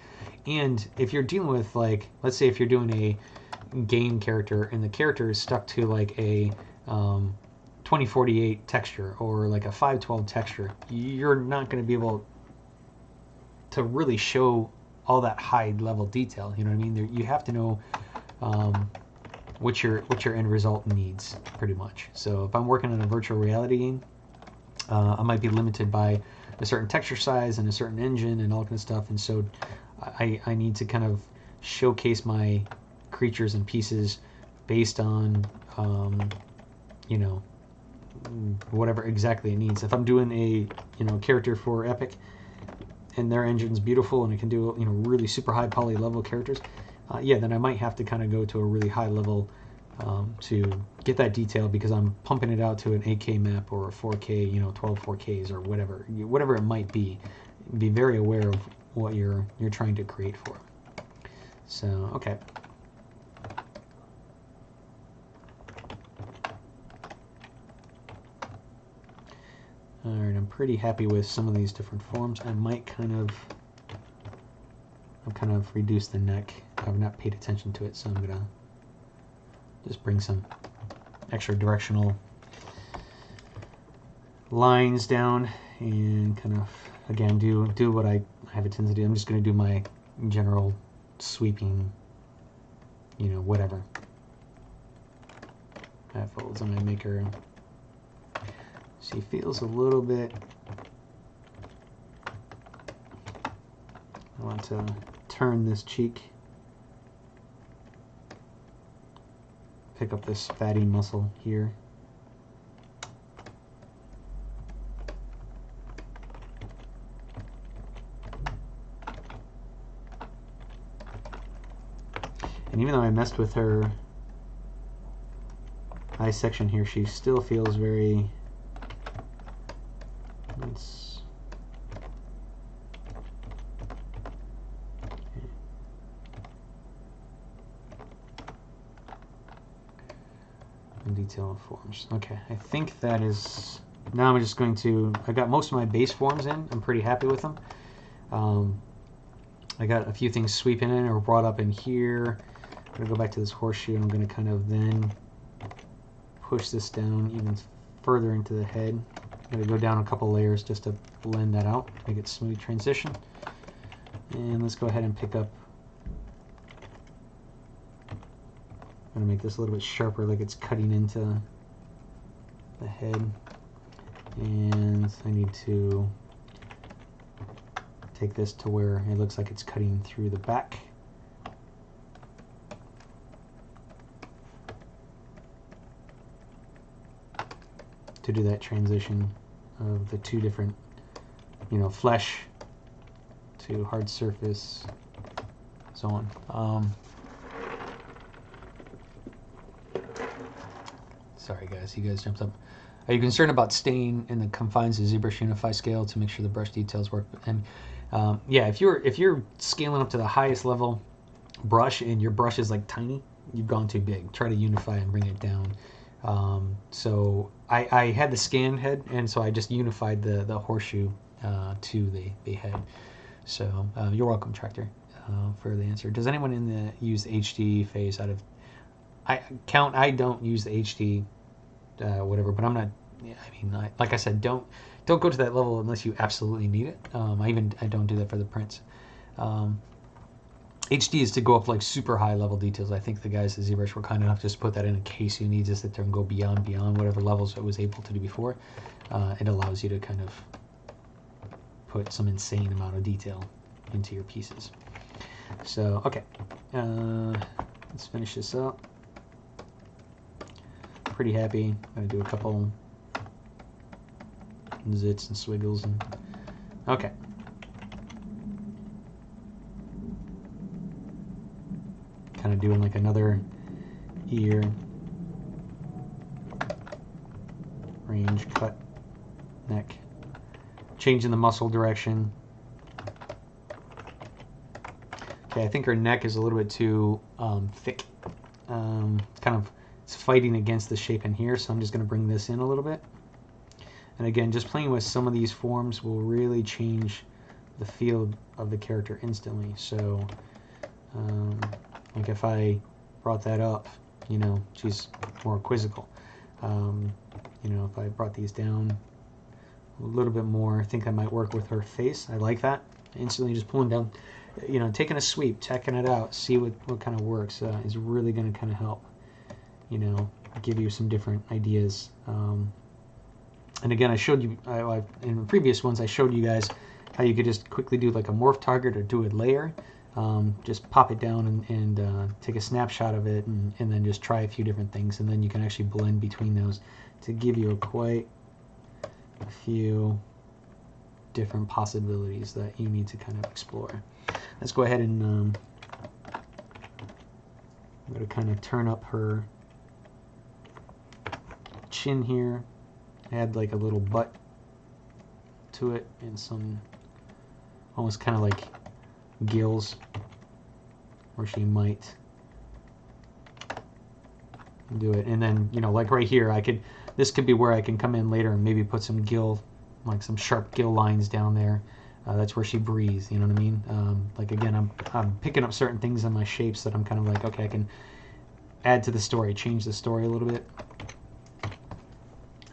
And if you're dealing with, like, let's say if you're doing a game character and the character is stuck to like a 2048 texture or like a 512 texture, you're not going to be able to really show all that high level detail. You know what I mean? You have to know what your end result needs, pretty much. So if I'm working on a virtual reality game, I might be limited by a certain texture size and a certain engine and all kind of stuff, and so I need to kind of showcase my creatures and pieces based on you know, whatever exactly it needs. If I'm doing a character for Epic and their engine's beautiful and it can do really super high poly level characters, yeah, then I might have to kind of go to a really high level to get that detail, because I'm pumping it out to an 8K map or a 4K, 12 4Ks or whatever it might be. Be very aware of what you're trying to create for. So, okay. Alright, I'm pretty happy with some of these different forms. I might kind of reduce the neck. I've not paid attention to it, so I'm gonna just bring some extra directional lines down and kind of, again, do what I have a tendency to do. I'm just gonna do my general sweeping, whatever. That folds on my maker. She feels a little bit, I want to turn this cheek, pick up this fatty muscle here. And even though I messed with her eye section here, she still feels very, detail forms. Okay, I think that is, now I'm just going to, I got most of my base forms in. I'm pretty happy with them. I got a few things sweeping in or brought up in here. I'm going to go back to this horseshoe, and I'm going to kind of then push this down even further into the head. I'm going to go down a couple layers just to blend that out, make it smooth transition. And let's go ahead and pick up, I'm going to make this a little bit sharper, like it's cutting into the head. And I need to take this to where it looks like it's cutting through the back. To do that transition of the two different, flesh to hard surface, so on. Sorry guys, you guys jumped up. Are you concerned about staying in the confines of ZBrush Unify scale to make sure the brush details work? And yeah, if you're scaling up to the highest level brush and your brush is like tiny, you've gone too big. Try to unify and bring it down. So I had the scan head, and so I just unified the horseshoe to the head. So you're welcome, Tractor, for the answer. Does anyone in the use the HD phase out of I don't use the HD whatever, but I'm not. Yeah, I mean, like I said, don't go to that level unless you absolutely need it. I don't do that for the prints. HD is to go up like super high level details. I think the guys at ZBrush were kind enough just to put that in case you need to sit there and go beyond whatever levels it was able to do before. It allows you to kind of put some insane amount of detail into your pieces. So, okay, let's finish this up. Pretty happy. I'm gonna do a couple zits and swiggles and okay. Kind of doing like another ear, range, cut, neck, changing the muscle direction. Okay, I think her neck is a little bit too thick. Kind of, it's fighting against the shape in here, so I'm just going to bring this in a little bit. And again, just playing with some of these forms will really change the feel of the character instantly. So, like if I brought that up, she's more quizzical. If I brought these down a little bit more, I think I might work with her face. I like that. instantly just pulling down, you know, taking a sweep, checking it out, see what kind of works is really going to kind of help, you know, give you some different ideas. And again, I showed you, in previous ones, I showed you guys how you could just quickly do like a morph target or do a layer. Just pop it down and take a snapshot of it and then just try a few different things, and then you can actually blend between those to give you quite a few different possibilities that you need to kind of explore. Let's go ahead and I'm going to kind of turn up her chin here, add like a little butt to it and some almost kind of like gills where she might do it. And then, you know, like right here, this could be where I can come in later and maybe put some gill, like some sharp gill lines down there. That's where she breathes, you know what I mean? Like again, I'm picking up certain things in my shapes that I'm kind of like, okay, I can add to the story, change the story a little bit,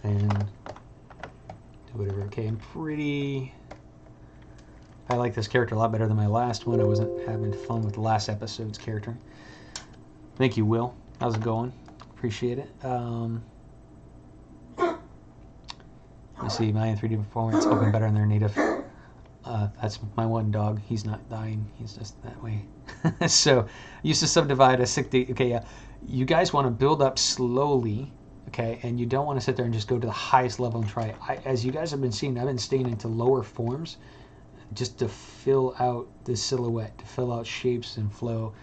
and do whatever. Okay, I like this character a lot better than my last one. I wasn't having fun with the last episode's character. Thank you, Will. How's it going? Appreciate it. Let's see, Mayan 3D Performance open better than their native. That's my one dog. He's not dying. He's just that way. So, used to subdivide a 60. Okay, yeah. You guys want to build up slowly, okay, and you don't want to sit there and just go to the highest level and try. As you guys have been seeing, I've been staying into lower forms just to fill out the silhouette, to fill out shapes and flow,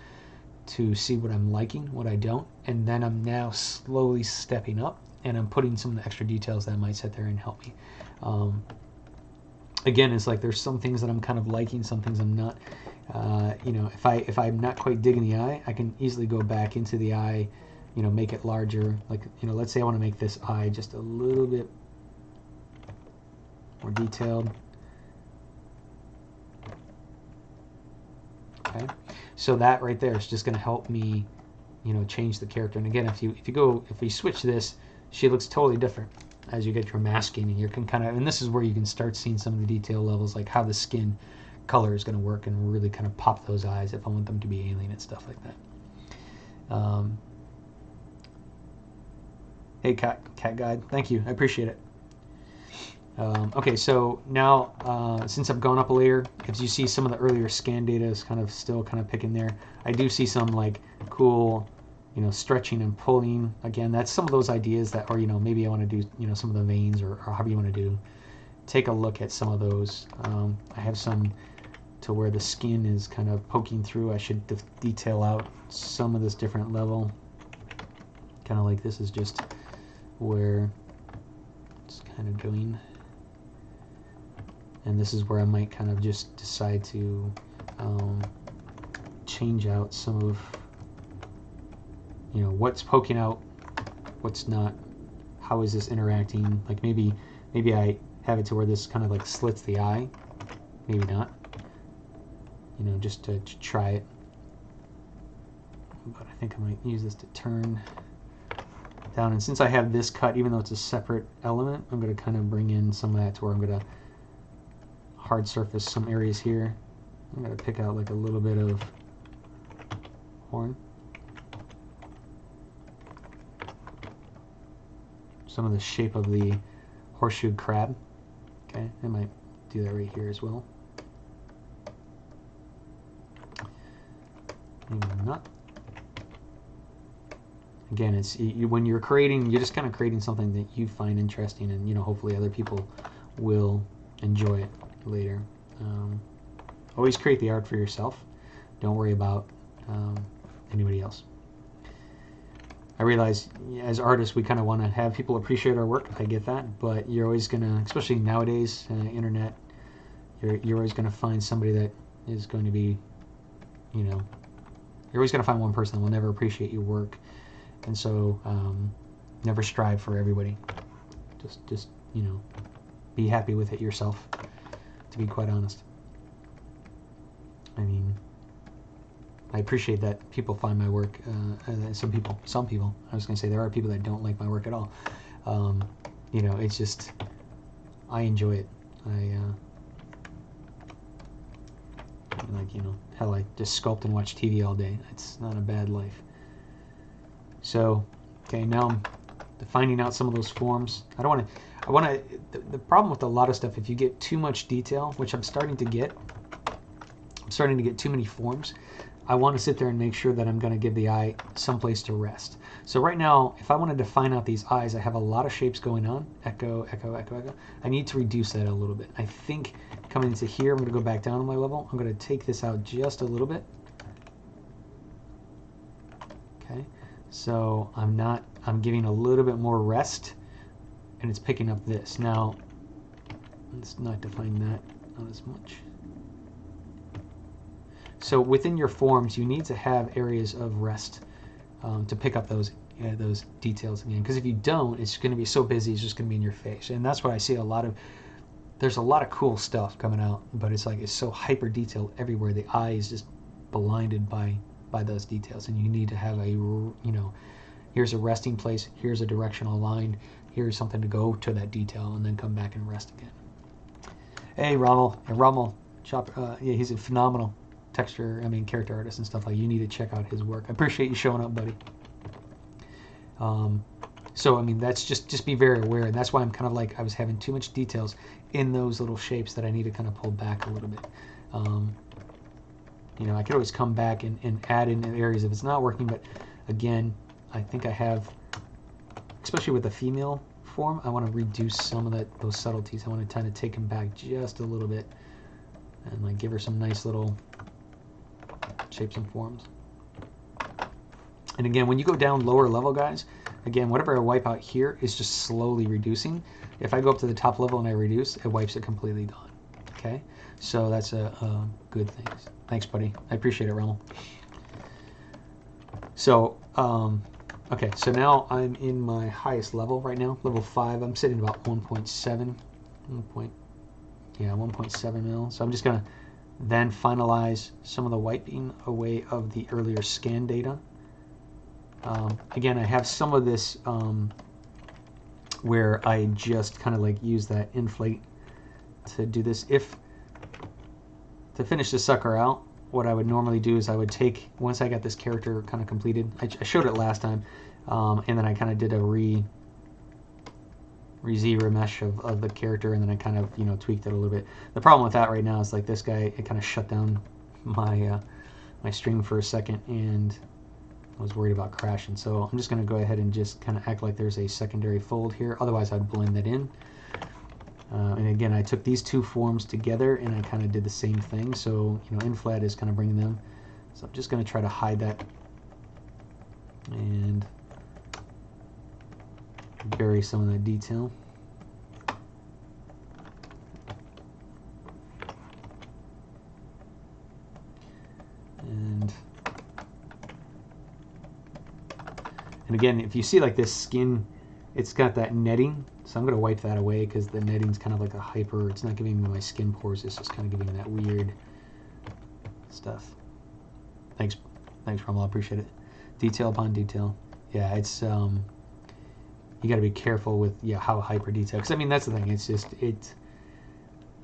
to see what I'm liking, what I don't, and then I'm now slowly stepping up, and I'm putting some of the extra details that might sit there and help me. Again, it's like there's some things that I'm kind of liking, some things I'm not. You know, if I'm not quite digging the eye, I can easily go back into the eye, you know, make it larger. Like, you know, let's say I want to make this eye just a little bit more detailed. Okay, so that right there is just going to help me, you know, change the character. And again, if you switch this, she looks totally different as you get your masking, and you can kind of, and this is where you can start seeing some of the detail levels, like how the skin color is going to work, and really kind of pop those eyes if I want them to be alien and stuff like that. Hey, Cat Guide, thank you, I appreciate it. Okay, so now since I've gone up a layer, as you see, some of the earlier scan data is kind of still kind of picking there. I do see some like cool, you know, stretching and pulling. Again, that's some of those ideas that, or, you know, maybe I want to do, you know, some of the veins, or however you want to do. Take a look at some of those. I have some to where the skin is kind of poking through. I should detail out some of this different level. Kind of like this is just where it's kind of going. And this is where I might kind of just decide to change out some of, you know, what's poking out, what's not, how is this interacting. Like maybe I have it to where this kind of like slits the eye, maybe not, you know, just to try it. But I think I might use this to turn down, and since I have this cut, even though it's a separate element, I'm going to kind of bring in some of that to where I'm going to hard surface some areas here. I'm going to pick out like a little bit of horn, some of the shape of the horseshoe crab. Okay, I might do that right here as well. Maybe not. Again, it's when you're creating, you're just kind of creating something that you find interesting, and, you know, hopefully other people will enjoy it later. Always create the art for yourself. Don't worry about anybody else. I realize as artists we kind of want to have people appreciate our work. I get that, but you're always going to, especially nowadays, internet, you're always going to find somebody that is going to be, you know, you're always going to find one person that will never appreciate your work. And so never strive for everybody. Just you know, be happy with it yourself, to be quite honest. I mean, I appreciate that people find my work. Some people, I was going to say there are people that don't like my work at all. You know, it's just, I enjoy it. Like, you know, hell, I just sculpt and watch TV all day. It's not a bad life. So, okay, now I'm finding out some of those forms. The problem with a lot of stuff, if you get too much detail, which I'm starting to get too many forms, I want to sit there and make sure that I'm going to give the eye someplace to rest. So right now, if I want to define out these eyes, I have a lot of shapes going on. Echo, echo, echo, echo. I need to reduce that a little bit. I think coming into here, I'm going to go back down on my level. I'm going to take this out just a little bit. Okay, so I'm giving a little bit more rest, and it's picking up this. Now, let's not define that, not as much. So within your forms, you need to have areas of rest to pick up those details again. Because if you don't, it's going to be so busy, it's just going to be in your face. And that's what I see a lot of. There's a lot of cool stuff coming out, but it's like it's so hyper detailed everywhere. The eye is just blinded by those details, and you need to have a, you know, here's a resting place, here's a directional line, here's something to go to that detail, and then come back and rest again. Hey, Rommel, yeah, he's a phenomenal character artist and stuff like that. You need to check out his work. I appreciate you showing up, buddy. So I mean, that's just be very aware, and that's why I'm kind of like I was having too much details in those little shapes that I need to kind of pull back a little bit. You know, I could always come back and add in areas if it's not working, but again, I think I have, especially with the female form, I want to reduce some of those subtleties. I want to kind of take them back just a little bit and like give her some nice little shapes and forms. And again, when you go down lower level, guys, again, whatever I wipe out here is just slowly reducing. If I go up to the top level and I reduce, it wipes it completely gone. Okay, so that's a good thing. Thanks, buddy. I appreciate it, Rommel. So, okay, so now I'm in my highest level right now, level 5. I'm sitting about 1.7, 1.7 mil. So I'm just gonna then finalize some of the wiping away of the earlier scan data. Again, I have some of this where I just kind of like use that inflate to do this. To finish this sucker out, what I would normally do is I would take, once I got this character kind of completed, I showed it last time, and then I kind of did a remesh of the character, and then I kind of, you know, tweaked it a little bit. The problem with that right now is like this guy, it kind of shut down my my stream for a second, and I was worried about crashing. So I'm just going to go ahead and just kind of act like there's a secondary fold here. Otherwise, I'd blend that in. And again, I took these two forms together and I kind of did the same thing. So, you know, inflat is kind of bringing them. So I'm just going to try to hide that and bury some of that detail. And again, if you see like this skin, it's got that netting, so I'm going to wipe that away because the netting's kind of like a hyper, it's not giving me my skin pores, it's just kind of giving that weird stuff. Thanks, Rommel, I appreciate it. Detail upon detail. Yeah, it's, you got to be careful with, how hyper detail, because I mean, that's the thing, it's just,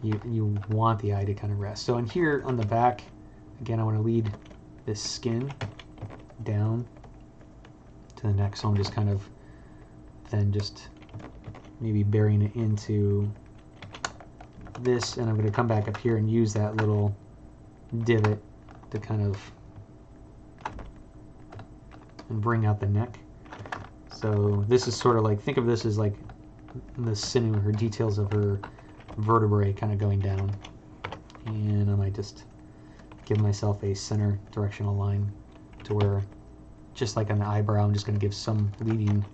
you want the eye to kind of rest. So in here on the back, again, I want to lead this skin down to the neck, so I'm just kind of then just maybe burying it into this, and I'm going to come back up here and use that little divot to kind of and bring out the neck. So this is sort of like, think of this as like the sinew, her details of her vertebrae kind of going down, and I might just give myself a center directional line to where, just like on the eyebrow, I'm just going to give some leading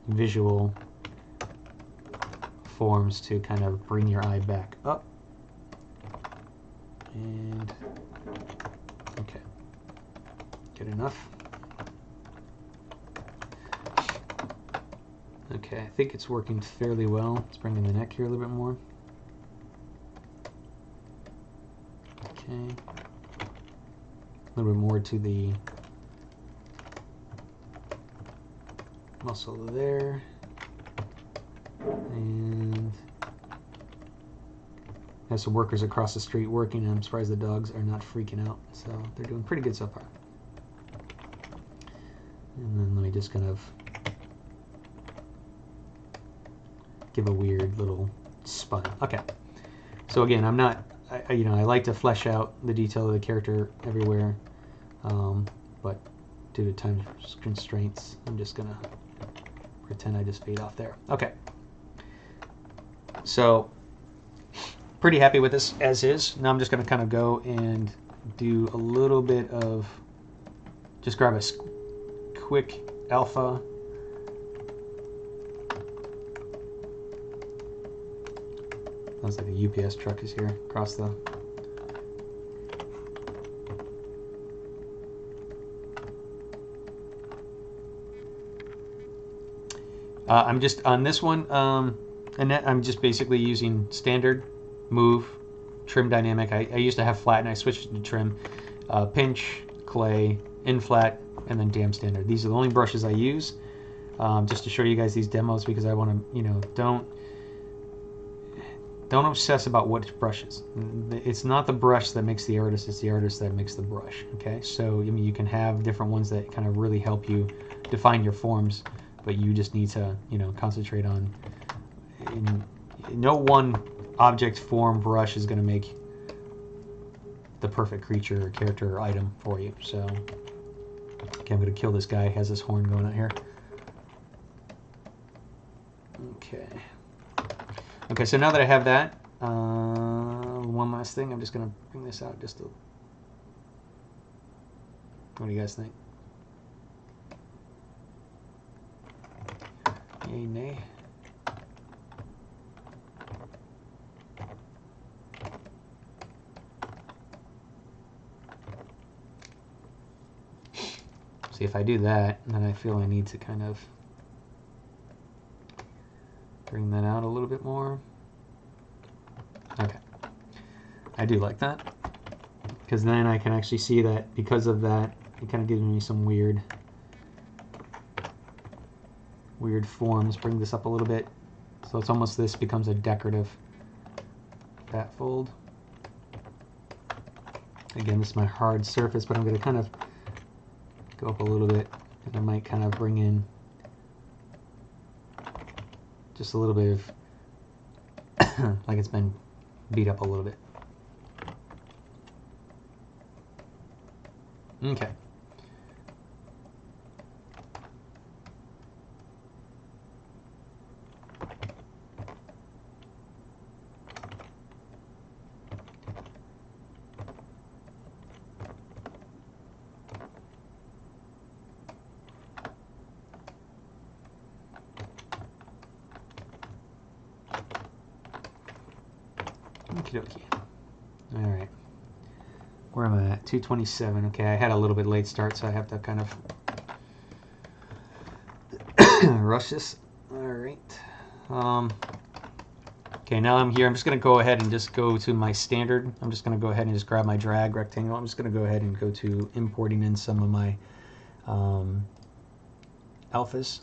visual forms to kind of bring your eye back up. And okay, good enough. Okay, I think it's working fairly well. Let's bring in the neck here a little bit more. Okay, a little bit more to the muscle there, and have some workers across the street working, and I'm surprised the dogs are not freaking out. So they're doing pretty good so far. And then let me just kind of give a weird little spun. Okay. So again, I'm not, you know, I like to flesh out the detail of the character everywhere, but due to time constraints, I'm just gonna pretend I just fade off there. Okay. So pretty happy with this as is. Now I'm just gonna kind of go and do a little bit of, just grab a quick alpha. Sounds like a UPS truck is here across the. I'm just on this one, and I'm just basically using standard, move, trim dynamic. I used to have flat and I switched to trim, pinch, clay, in flat, and then damn standard. These are the only brushes I use, just to show you guys these demos, because I want to, you know, don't obsess about which brushes. It's not the brush that makes the artist, it's the artist that makes the brush. Okay, so I mean, you can have different ones that kind of really help you define your forms, but you just need to, you know, concentrate on, no one object, form, brush is going to make the perfect creature or character or item for you. So okay, I'm going to kill this guy. He has this horn going out here. Okay, so now that I have that, one last thing. I'm just going to bring this out just to... What do you guys think? Yay, nay? See, if I do that, then I feel I need to kind of bring that out a little bit more. Okay. I do like that, because then I can actually see that because of that, it kind of gives me some weird forms. Bring this up a little bit, so it's almost, this becomes a decorative fat fold. Again, this is my hard surface, but I'm going to kind of go up a little bit, and I might kind of bring in just a little bit of like it's been beat up a little bit. Okay. Okie dokie. Alright. Where am I at? 227. Okay, I had a little bit late start, so I have to kind of rush this. Alright. Okay, now I'm here. I'm just going to go ahead and just go to my standard. I'm just going to go ahead and just grab my drag rectangle. I'm just going to go ahead and go to importing in some of my alphas.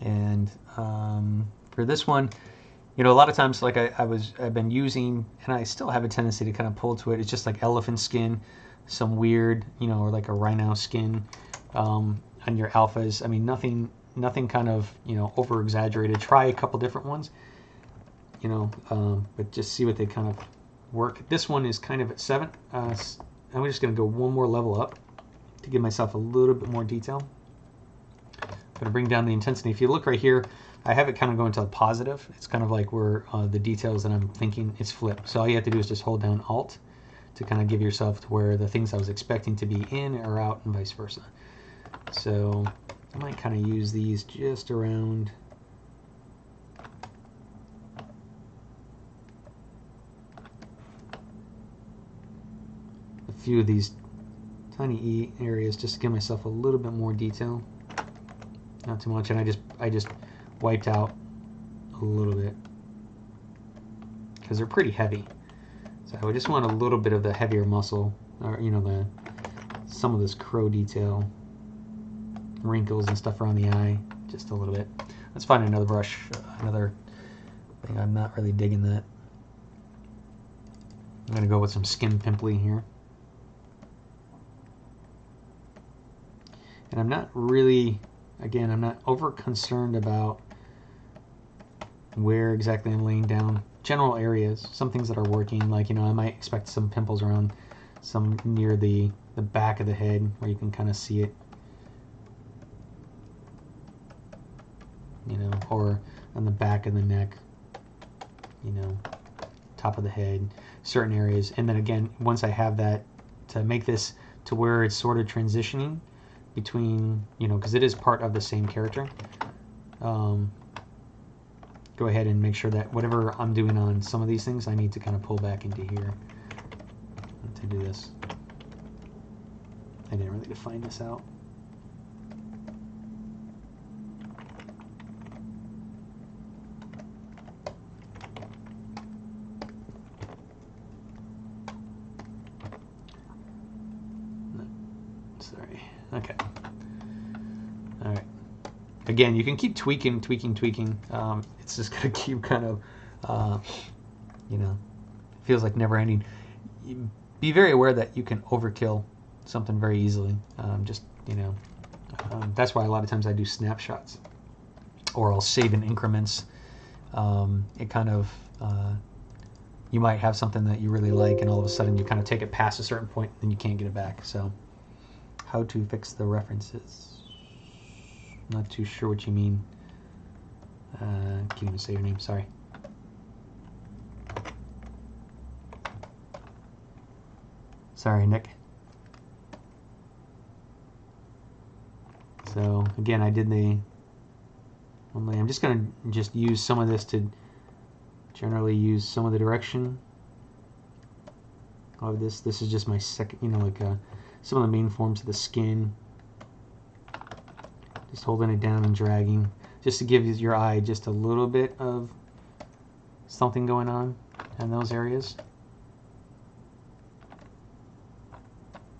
And for this one, you know, a lot of times, like I've been using, and I still have a tendency to kind of pull to it. It's just like elephant skin, some weird, you know, or like a rhino skin on your alphas. I mean, nothing kind of, you know, over exaggerated. Try a couple different ones, you know, but just see what they kind of work. This one is kind of at 7. I'm just going to go one more level up to give myself a little bit more detail. I'm going to bring down the intensity. If you look right here, I have it kind of going to a positive. It's kind of like where the details that I'm thinking, it's flipped. So all you have to do is just hold down Alt to kind of give yourself to where the things I was expecting to be in are out, and vice versa. So I might kind of use these just around a few of these tiny E areas, just to give myself a little bit more detail. Not too much, and I just wiped out a little bit because they're pretty heavy. So I just want a little bit of the heavier muscle, or you know, some of this crow detail, wrinkles and stuff around the eye, just a little bit. Let's find another brush, another thing. I'm not really digging that. I'm going to go with some skin pimply here. And I'm not really, again, I'm not over concerned about where exactly I'm laying down. General areas, some things that are working, like, you know, I might expect some pimples around some near the back of the head where you can kind of see it, you know, or on the back of the neck, you know, top of the head, certain areas. And then again, once I have that, to make this to where it's sort of transitioning between, you know, because it is part of the same character, go ahead and make sure that whatever I'm doing on some of these things, I need to kind of pull back into here to do this. I didn't really define this out. No, sorry. Okay. All right. Again, you can keep tweaking. It's just gonna keep kind of, you know, feels like never ending. Be very aware that you can overkill something very easily. Just, you know, that's why a lot of times I do snapshots, or I'll save in increments. It kind of, you might have something that you really like, and all of a sudden you kind of take it past a certain point, and you can't get it back. So, how to fix the references? Not too sure what you mean. Can't even say your name, sorry. Sorry, Nick. So again, I did the only, I'm just gonna use some of this to generally use some of the direction of this. This is just my second, you know, like some of the main forms of the skin. Just holding it down and dragging, just to give your eye just a little bit of something going on in those areas.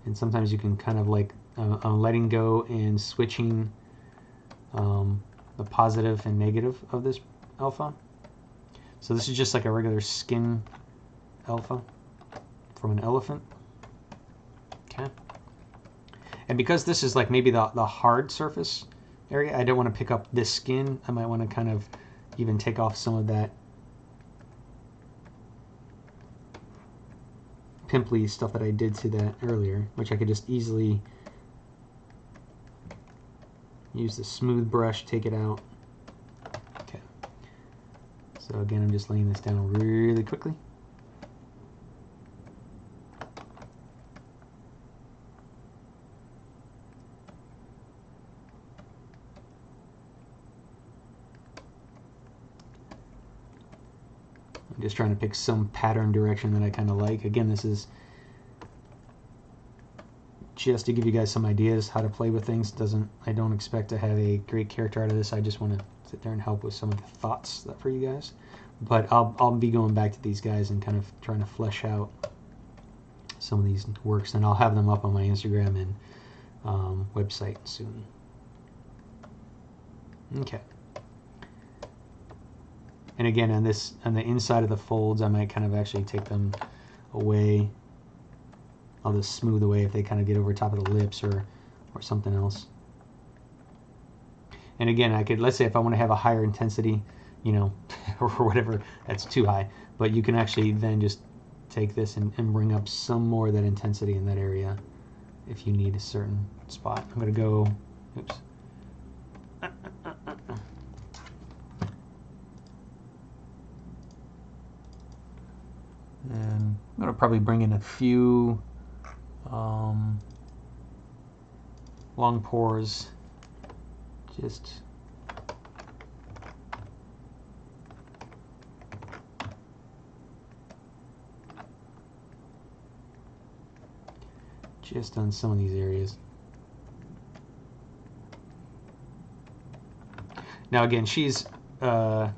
And sometimes you can kind of like letting go and switching the positive and negative of this alpha. So this is just like a regular skin alpha from an elephant. Okay. And because this is like maybe the hard surface area, I don't want to pick up this skin. I might want to kind of even take off some of that pimply stuff that I did to that earlier, which I could just easily use the smooth brush, take it out. Okay. So again, I'm just laying this down really quickly. I'm just trying to pick some pattern direction that I kind of like. Again, this is just to give you guys some ideas how to play with things. I don't expect to have a great character out of this. I just want to sit there and help with some of the thoughts for you guys. But I'll be going back to these guys and kind of trying to flesh out some of these works, and I'll have them up on my Instagram and website soon. Okay. And again, on the inside of the folds, I might kind of actually take them away. I'll just smooth away if they kind of get over top of the lips or something else. And again, I could, let's say if I want to have a higher intensity, you know, or whatever, that's too high. But you can actually then just take this and bring up some more of that intensity in that area if you need a certain spot. I'm going to go, oops. And I'm going to probably bring in a few long pores, just on some of these areas. Now again, she's an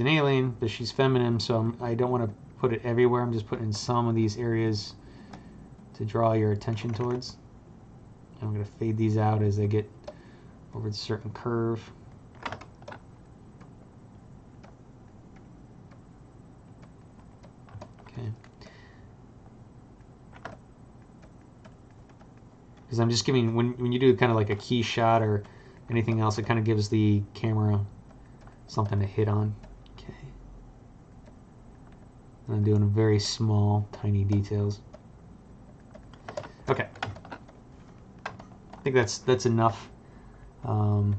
alien, but she's feminine, so I don't want to put it everywhere. I'm just putting in some of these areas to draw your attention towards. And I'm going to fade these out as they get over a certain curve. because I'm just giving, when you do kind of like a key shot or anything else, it kind of gives the camera something to hit on. Okay. And I'm doing very small, tiny details. Okay. I think that's enough. I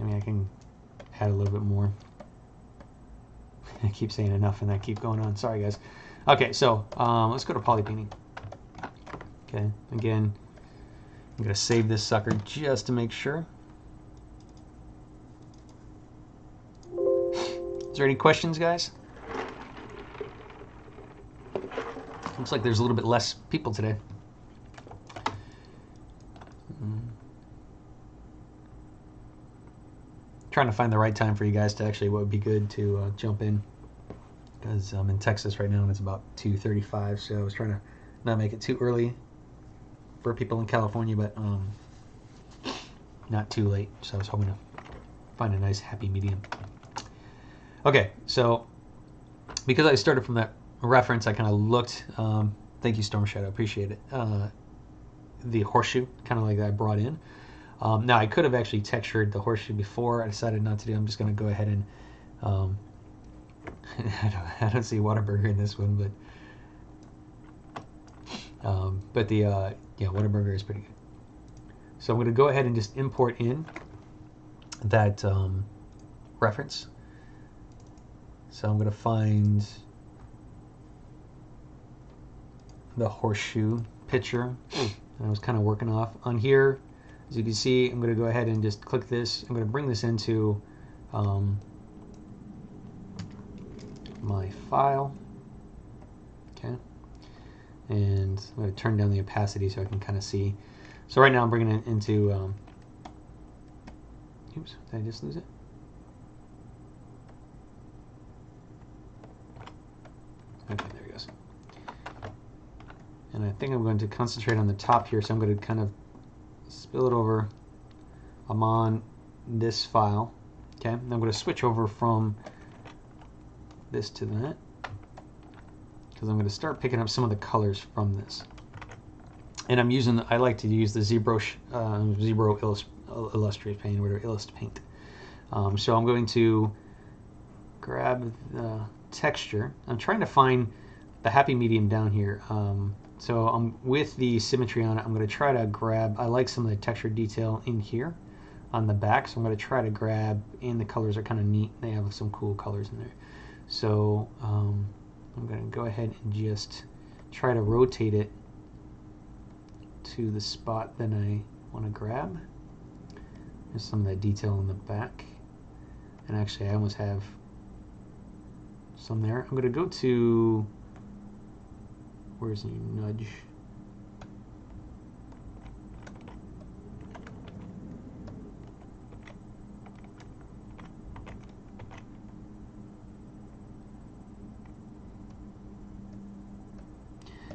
mean, I can add a little bit more. I keep saying enough and I keep going on. Sorry, guys. Okay, so let's go to polypainting. Okay, again, I'm going to save this sucker just to make sure. Is there any questions, guys? Looks like there's a little bit less people today. Trying to find the right time for you guys to actually, what would be good to jump in, because I'm in Texas right now and it's about 2:35, so I was trying to not make it too early for people in California, but not too late, so I was hoping to find a nice happy medium. Okay, so because I started from that reference, I kind of looked, thank you Storm Shadow, appreciate it, the horseshoe, kind of like that I brought in. Now I could have actually textured the horseshoe before. I decided not to do. I'm just going to go ahead and I don't see Whataburger in this one, but the yeah, Whataburger is pretty good. So I'm going to go ahead and just import in that reference. So I'm going to find the horseshoe picture that I was kind of working off on here. As you can see, I'm going to go ahead and just click this. I'm going to bring this into my file. Okay. And I'm going to turn down the opacity so I can kind of see. So right now I'm bringing it into, oops, did I just lose it? Okay, there it goes. And I think I'm going to concentrate on the top here, so I'm going to kind of spill it over. I'm on this file. Okay, and I'm going to switch over from this to that, because I'm going to start picking up some of the colors from this. And I'm using, I like to use the ZBrush, ZBrush Illustrative Paint, or Illust Paint. So I'm going to grab the texture. I'm trying to find the happy medium down here. So I'm with the symmetry on it. I'm going to try to grab, I like some of the texture detail in here on the back, so I'm going to try to grab, and the colors are kind of neat. They have some cool colors in there. So I'm going to go ahead and just try to rotate it to the spot that I want to grab. There's some of that detail in the back. And actually I almost have some there. I'm going to go to, where's the nudge?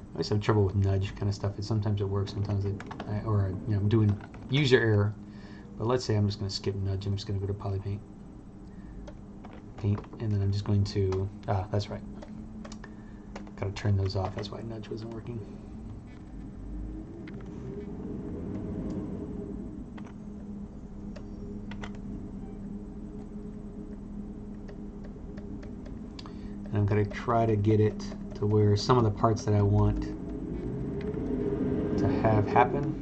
I always have trouble with nudge kind of stuff. Sometimes it works, sometimes I'm doing user error. But let's say I'm just going to skip nudge. I'm just going to go to Polypaint, and then I'm just going to, that's right. Got to turn those off. That's why nudge wasn't working. And I'm going to try to get it to where some of the parts that I want to have happen.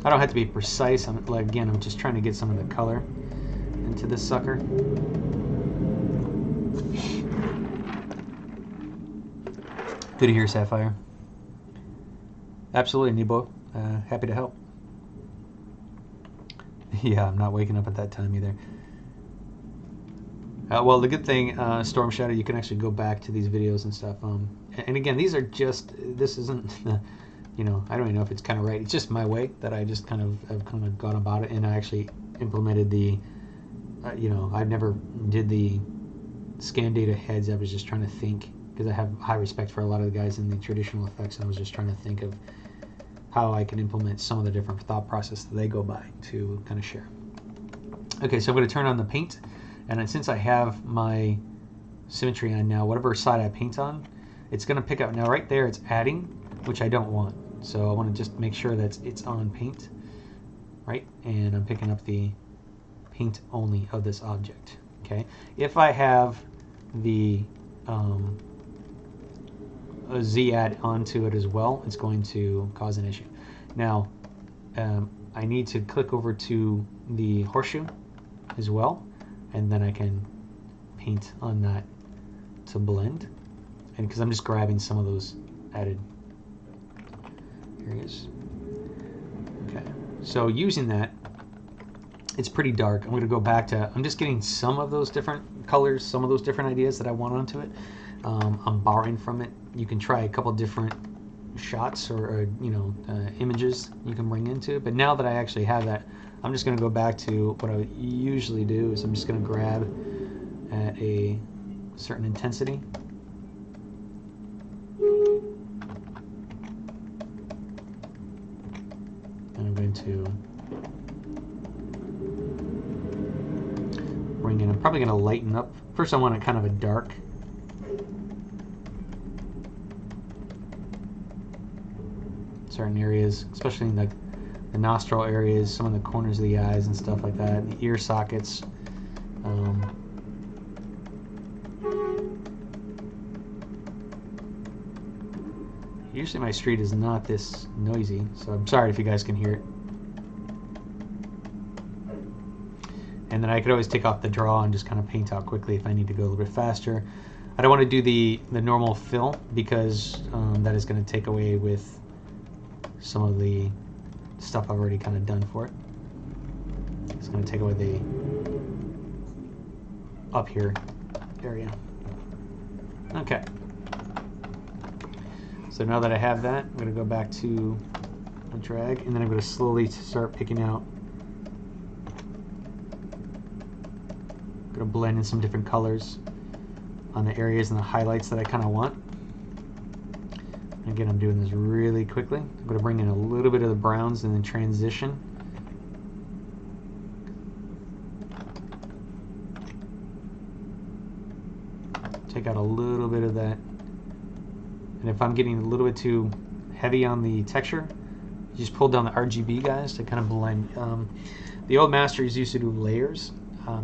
I don't have to be precise. Again, I'm just trying to get some of the color into this sucker. Good to hear, Sapphire. Absolutely, Nebo. Happy to help. Yeah, I'm not waking up at that time either. Well, the good thing, Storm Shadow, you can actually go back to these videos and stuff. And again, these are just, this isn't, you know, I don't even know if it's kind of right. It's just my way that I just kind of gone about it, and I actually implemented the, you know, I never did the scan data heads. I was just trying to think, because I have high respect for a lot of the guys in the traditional effects, and I was just trying to think of how I can implement some of the different thought process that they go by to kind of share. Okay, so I'm going to turn on the paint. And since I have my symmetry on now, whatever side I paint on, it's going to pick up. Now right there it's adding, which I don't want. So I want to just make sure that it's on paint, right? And I'm picking up the paint only of this object. Okay. If I have the a Z add onto it as well, it's going to cause an issue. Now I need to click over to the horseshoe as well, and then I can paint on that to blend. And because I'm just grabbing some of those added areas. Okay, so using that, it's pretty dark. I'm going to go back to, I'm just getting some of those different colors, some of those different ideas that I want onto it. I'm borrowing from it. You can try a couple different shots or images you can bring into it. But now that I actually have that, I'm just going to go back to what I would usually do is I'm just going to grab at a certain intensity. And I'm going to bring in, I'm probably going to lighten up. First I want it kind of a dark. Certain areas, especially in like the nostril areas, some of the corners of the eyes and stuff like that, the ear sockets. Usually my street is not this noisy, so I'm sorry if you guys can hear it. And then I could always take off the draw and just kind of paint out quickly if I need to go a little bit faster. I don't want to do the normal fill because that is going to take away with some of the stuff I've already kind of done for it. It's going to take away the up here area. Okay. So now that I have that, I'm going to go back to a drag, and then I'm going to slowly start picking out. I'm going to blend in some different colors on the areas and the highlights that I kind of want. Again, I'm doing this really quickly. I'm going to bring in a little bit of the browns and then transition. Take out a little bit of that. And if I'm getting a little bit too heavy on the texture, you just pull down the RGB, guys, to kind of blend. The old masters used to do layers.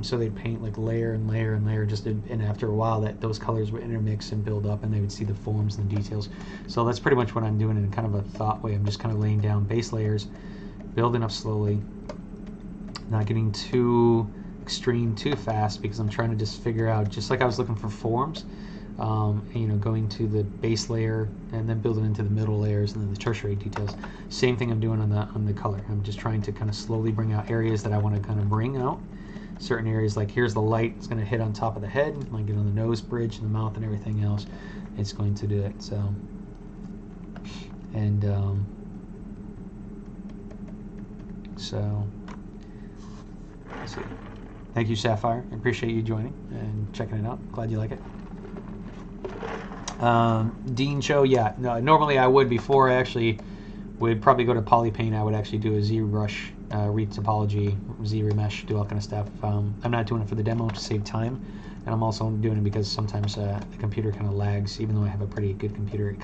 So they'd paint like layer and layer and layer, and after a while those colors would intermix and build up, and they would see the forms and the details. So that's pretty much what I'm doing in kind of a thought way. I'm just kind of laying down base layers, building up slowly, not getting too extreme too fast, because I'm trying to just figure out, just like I was looking for forms, going to the base layer and then building into the middle layers and then the tertiary details. Same thing I'm doing on the color. I'm just trying to kind of slowly bring out areas that I want to kind of bring out. Certain areas, like here's the light, it's going to hit on top of the head, it might get on the nose bridge and the mouth and everything else. It's going to do it. So, and so let's see. Thank you, Sapphire. I appreciate you joining and checking it out. Glad you like it. Dean Cho, yeah. No, normally I would, before I actually would probably go to Polypaint, I would actually do a ZBrush retopology, Z-remesh, do all kind of stuff. I'm not doing it for the demo to save time, and I'm also doing it because sometimes the computer kind of lags. Even though I have a pretty good computer,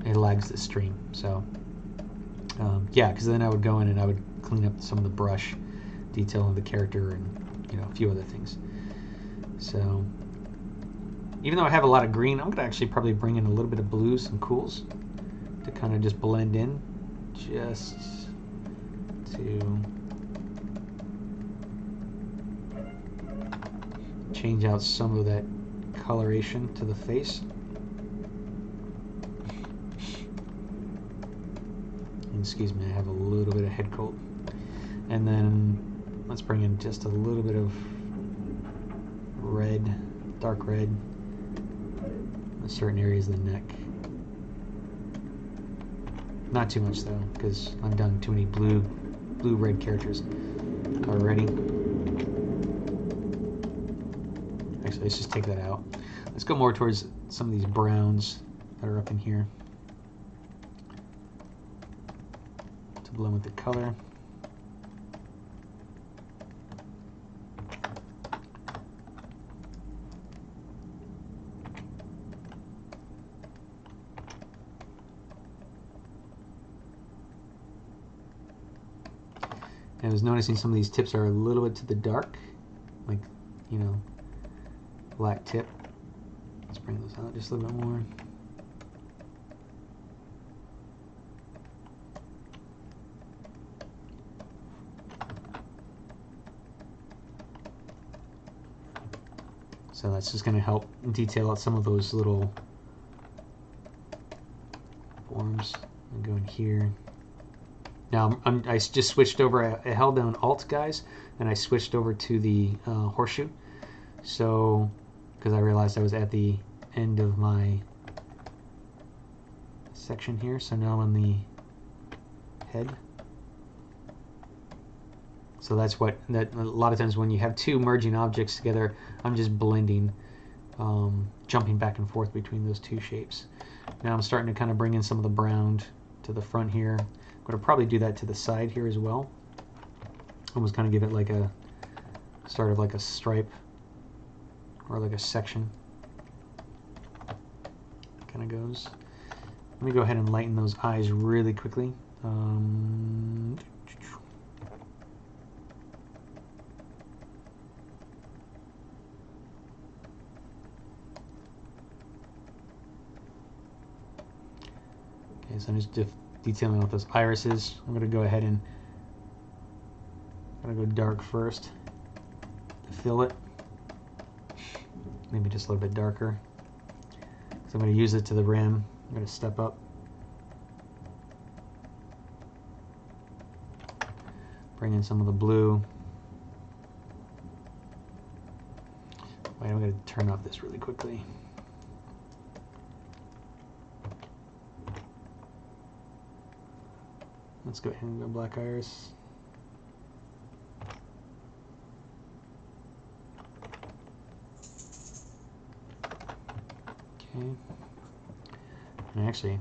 it lags the stream. So yeah, because then I would go in and I would clean up some of the brush detail of the character and a few other things. So even though I have a lot of green, I'm gonna actually probably bring in a little bit of blues and cools to kind of just blend in, just to change out some of that coloration to the face. And excuse me, I have a little bit of head cold. And then let's bring in just a little bit of red, dark red, in certain areas of the neck. Not too much though, because I've done too many blue-red characters already. Actually, let's just take that out. Let's go more towards some of these browns that are up in here to blend with the color. I was noticing some of these tips are a little bit to the dark, like, you know, black tip. Let's bring those out just a little bit more. So that's just going to help detail out some of those little forms. I'm going here. Now I just switched over. I held down Alt, guys, and I switched over to the horseshoe. So, because I realized I was at the end of my section here. So now I'm on the head. So that's what, that a lot of times when you have two merging objects together, I'm just blending, jumping back and forth between those two shapes. Now I'm starting to kind of bring in some of the brown to the front here. I'm going to probably do that to the side here as well. Almost kind of give it like a, sort of like a stripe or like a section. Kind of goes. Let me go ahead and lighten those eyes really quickly. Okay, so I'm just detailing out those irises. I'm going to go ahead and go dark first to fill it. Maybe just a little bit darker. So I'm going to use it to the rim. I'm going to step up. Bring in some of the blue. Wait, I'm going to turn off this really quickly. Let's go ahead and go black iris. Okay. And actually,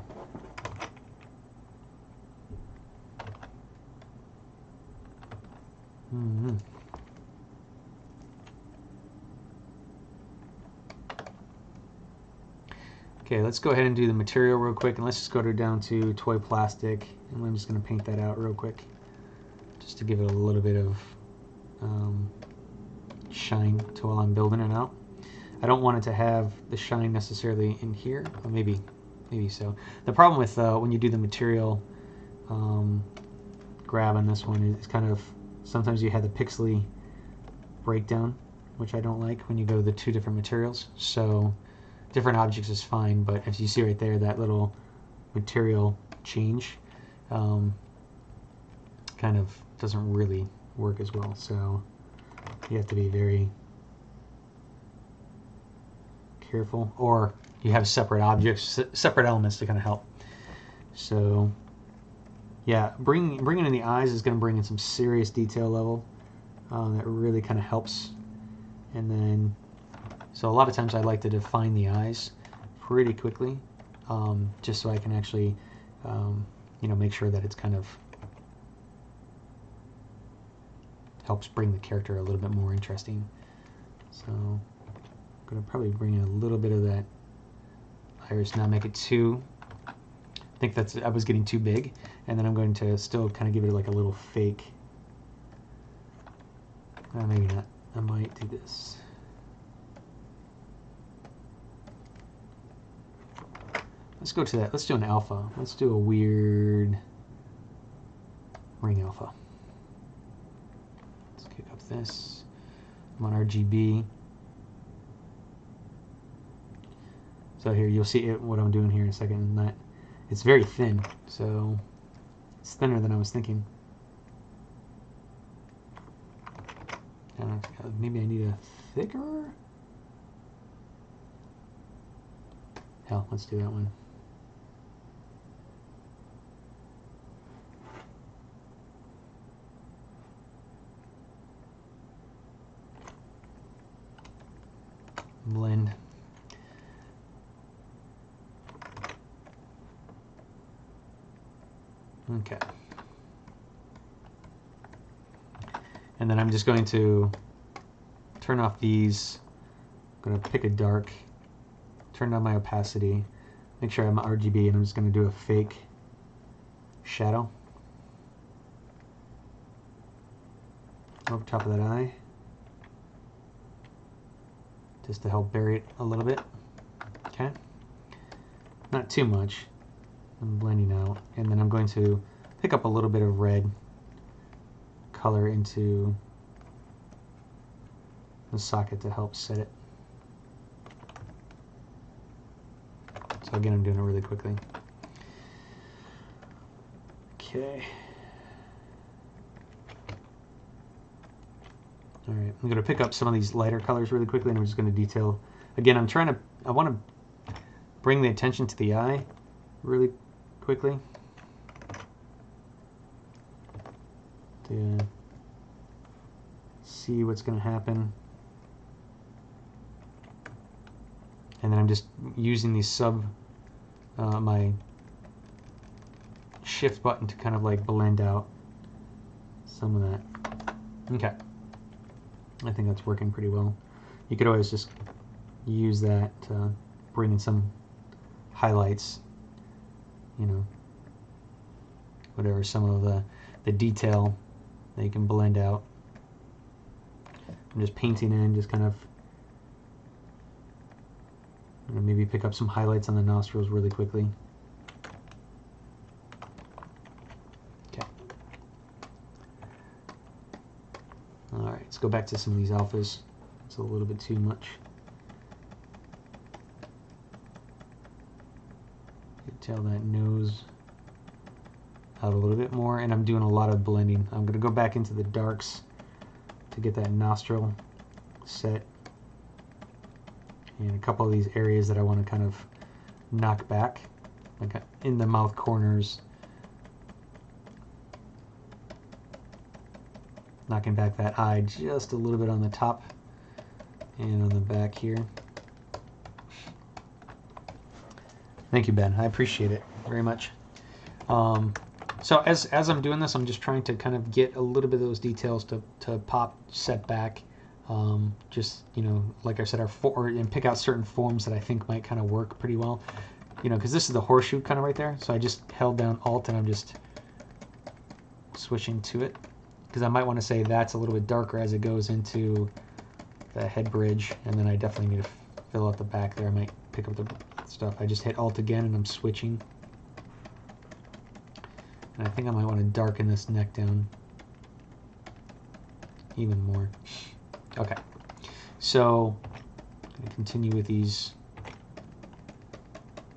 okay, let's go ahead and do the material real quick, and let's just go down to toy plastic, and I'm just going to paint that out real quick, just to give it a little bit of shine to while I'm building it out. I don't want it to have the shine necessarily in here, or maybe so. The problem with when you do the material grab on this one is kind of, sometimes you have the pixely breakdown, which I don't like when you go to the two different materials. So different objects is fine, but if you see right there, that little material change kind of doesn't really work as well. So you have to be very careful, or you have separate objects, separate elements to kind of help. So yeah, bringing in the eyes is going to bring in some serious detail level that really kind of helps. And then, so a lot of times I like to define the eyes pretty quickly, just so I can actually, you know, make sure that it's kind of helps bring the character a little bit more interesting. So I'm going to probably bring in a little bit of that iris, not make it too, I think that's, I was getting too big, and then I'm going to still kind of give it like a little fake, maybe not, I might do this. Let's go to that, let's do an alpha, let's do a weird ring alpha. Let's kick up this, I'm on RGB. So here you'll see what I'm doing here in a second, and that it's very thin, so it's thinner than I was thinking. Maybe I need a thicker? Hell, let's do that one. Blend. Okay. And then I'm just going to turn off these. I'm going to pick a dark, turn down my opacity, make sure I'm RGB, and I'm just going to do a fake shadow. over top of that eye, just to help bury it a little bit. Okay, not too much. I'm blending out, and then I'm going to pick up a little bit of red color into the socket to help set it. So again, I'm doing it really quickly. Okay. All right, I'm going to pick up some of these lighter colors really quickly, and I'm just going to detail. Again, I want to bring the attention to the eye really quickly to see what's going to happen. And then I'm just using these my shift button to kind of like blend out some of that. Okay. I think that's working pretty well. You could always just use that to bring in some highlights, you know, whatever, some of the detail that you can blend out. I'm just painting in, just kind of, you know, maybe pick up some highlights on the nostrils really quickly. Okay. Alright, let's go back to some of these alphas. It's a little bit too much. Detail that nose out a little bit more, and I'm doing a lot of blending. I'm going to go back into the darks to get that nostril set, and a couple of these areas that I want to kind of knock back, like in the mouth corners, knocking back that eye just a little bit on the top and on the back here. Thank you, Ben. I appreciate it very much. So as I'm doing this, I'm just trying to kind of get a little bit of those details to pop, set back. Just, you know, like I said, and pick out certain forms that I think might kind of work pretty well. You know, because this is the horseshoe kind of right there. So I just held down Alt and I'm just switching to it. Because I might want to say that's a little bit darker as it goes into the head bridge. And then I definitely need to fill out the back there. I might pick up the stuff. I just hit Alt again and I'm switching. And I think I might want to darken this neck down even more. Okay, so I'm going to continue with these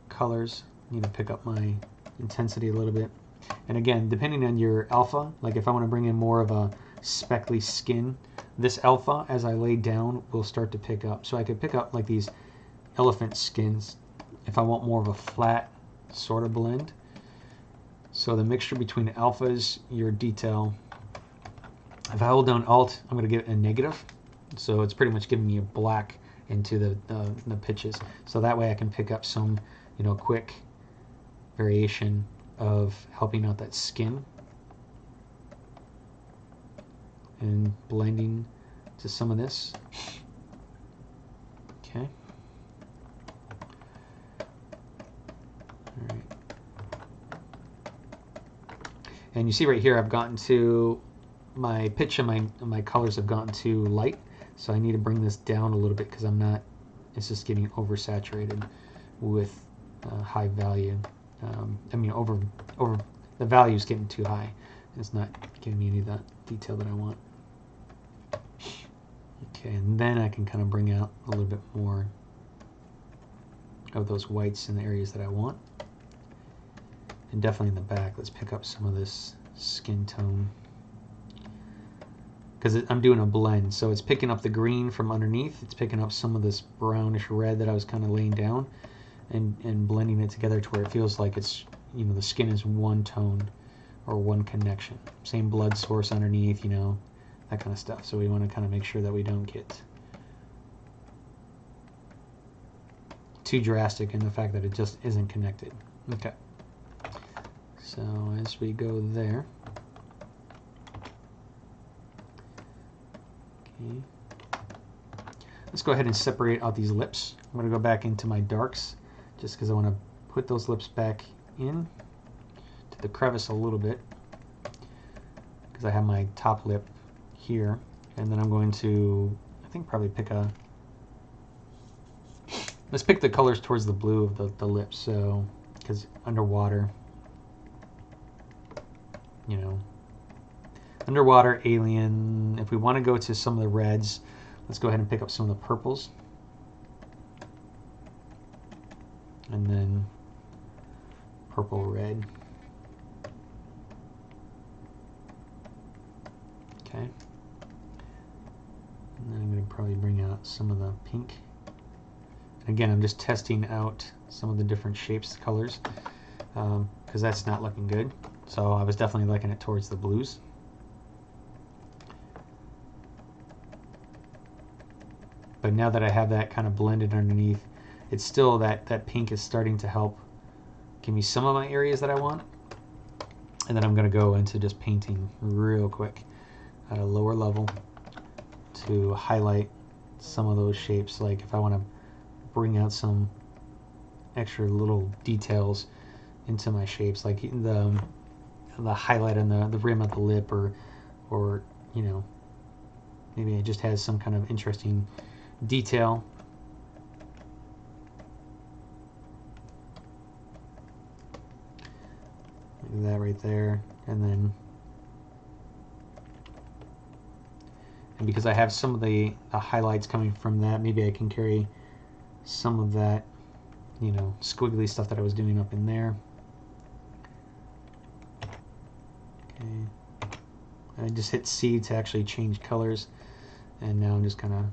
colors. I need to pick up my intensity a little bit. And again, depending on your alpha, like if I want to bring in more of a speckly skin, this alpha, as I lay down, will start to pick up. So I could pick up like these elephant skins if I want more of a flat sort of blend. So the mixture between alphas, your detail, if I hold down Alt, I'm going to get a negative. So it's pretty much giving me a black into the pitches. So that way I can pick up some, you know, quick variation of helping out that skin and blending to some of this. Okay. All right. And you see right here, I've gotten to my pitch and my colors have gotten too light. So I need to bring this down a little bit because it's just getting oversaturated with high value. I mean, over the value is getting too high. It's not giving me any of that detail that I want. Okay, and then I can kind of bring out a little bit more of those whites in the areas that I want. And definitely in the back, let's pick up some of this skin tone. Because I'm doing a blend, so it's picking up the green from underneath, it's picking up some of this brownish red that I was kind of laying down, and blending it together to where it feels like it's, you know, the skin is one tone or one connection. Same blood source underneath, you know, that kind of stuff. So we want to kind of make sure that we don't get too drastic in the fact that it just isn't connected. Okay. So as we go there, okay, let's go ahead and separate out these lips. I'm going to go back into my darks just because I want to put those lips back in to the crevice a little bit because I have my top lip here, and then I'm going to, I think, probably pick a, let's pick the colors towards the blue of the lips, so, because underwater, you know, underwater, alien. If we want to go to some of the reds, let's go ahead and pick up some of the purples. And then purple, red. Okay. And then I'm going to probably bring out some of the pink. Again, I'm just testing out some of the different shapes, colors, because that's not looking good. So I was definitely liking it towards the blues. But now that I have that kind of blended underneath, it's still that pink is starting to help give me some of my areas that I want. And then I'm going to go into just painting real quick at a lower level to highlight some of those shapes. Like if I want to bring out some extra little details into my shapes, like the highlight on the rim of the lip, or you know, maybe it just has some kind of interesting detail. Like that right there, and because I have some of the highlights coming from that, maybe I can carry some of that, you know, squiggly stuff that I was doing up in there. Okay, I just hit C to actually change colors, and now I'm just kind of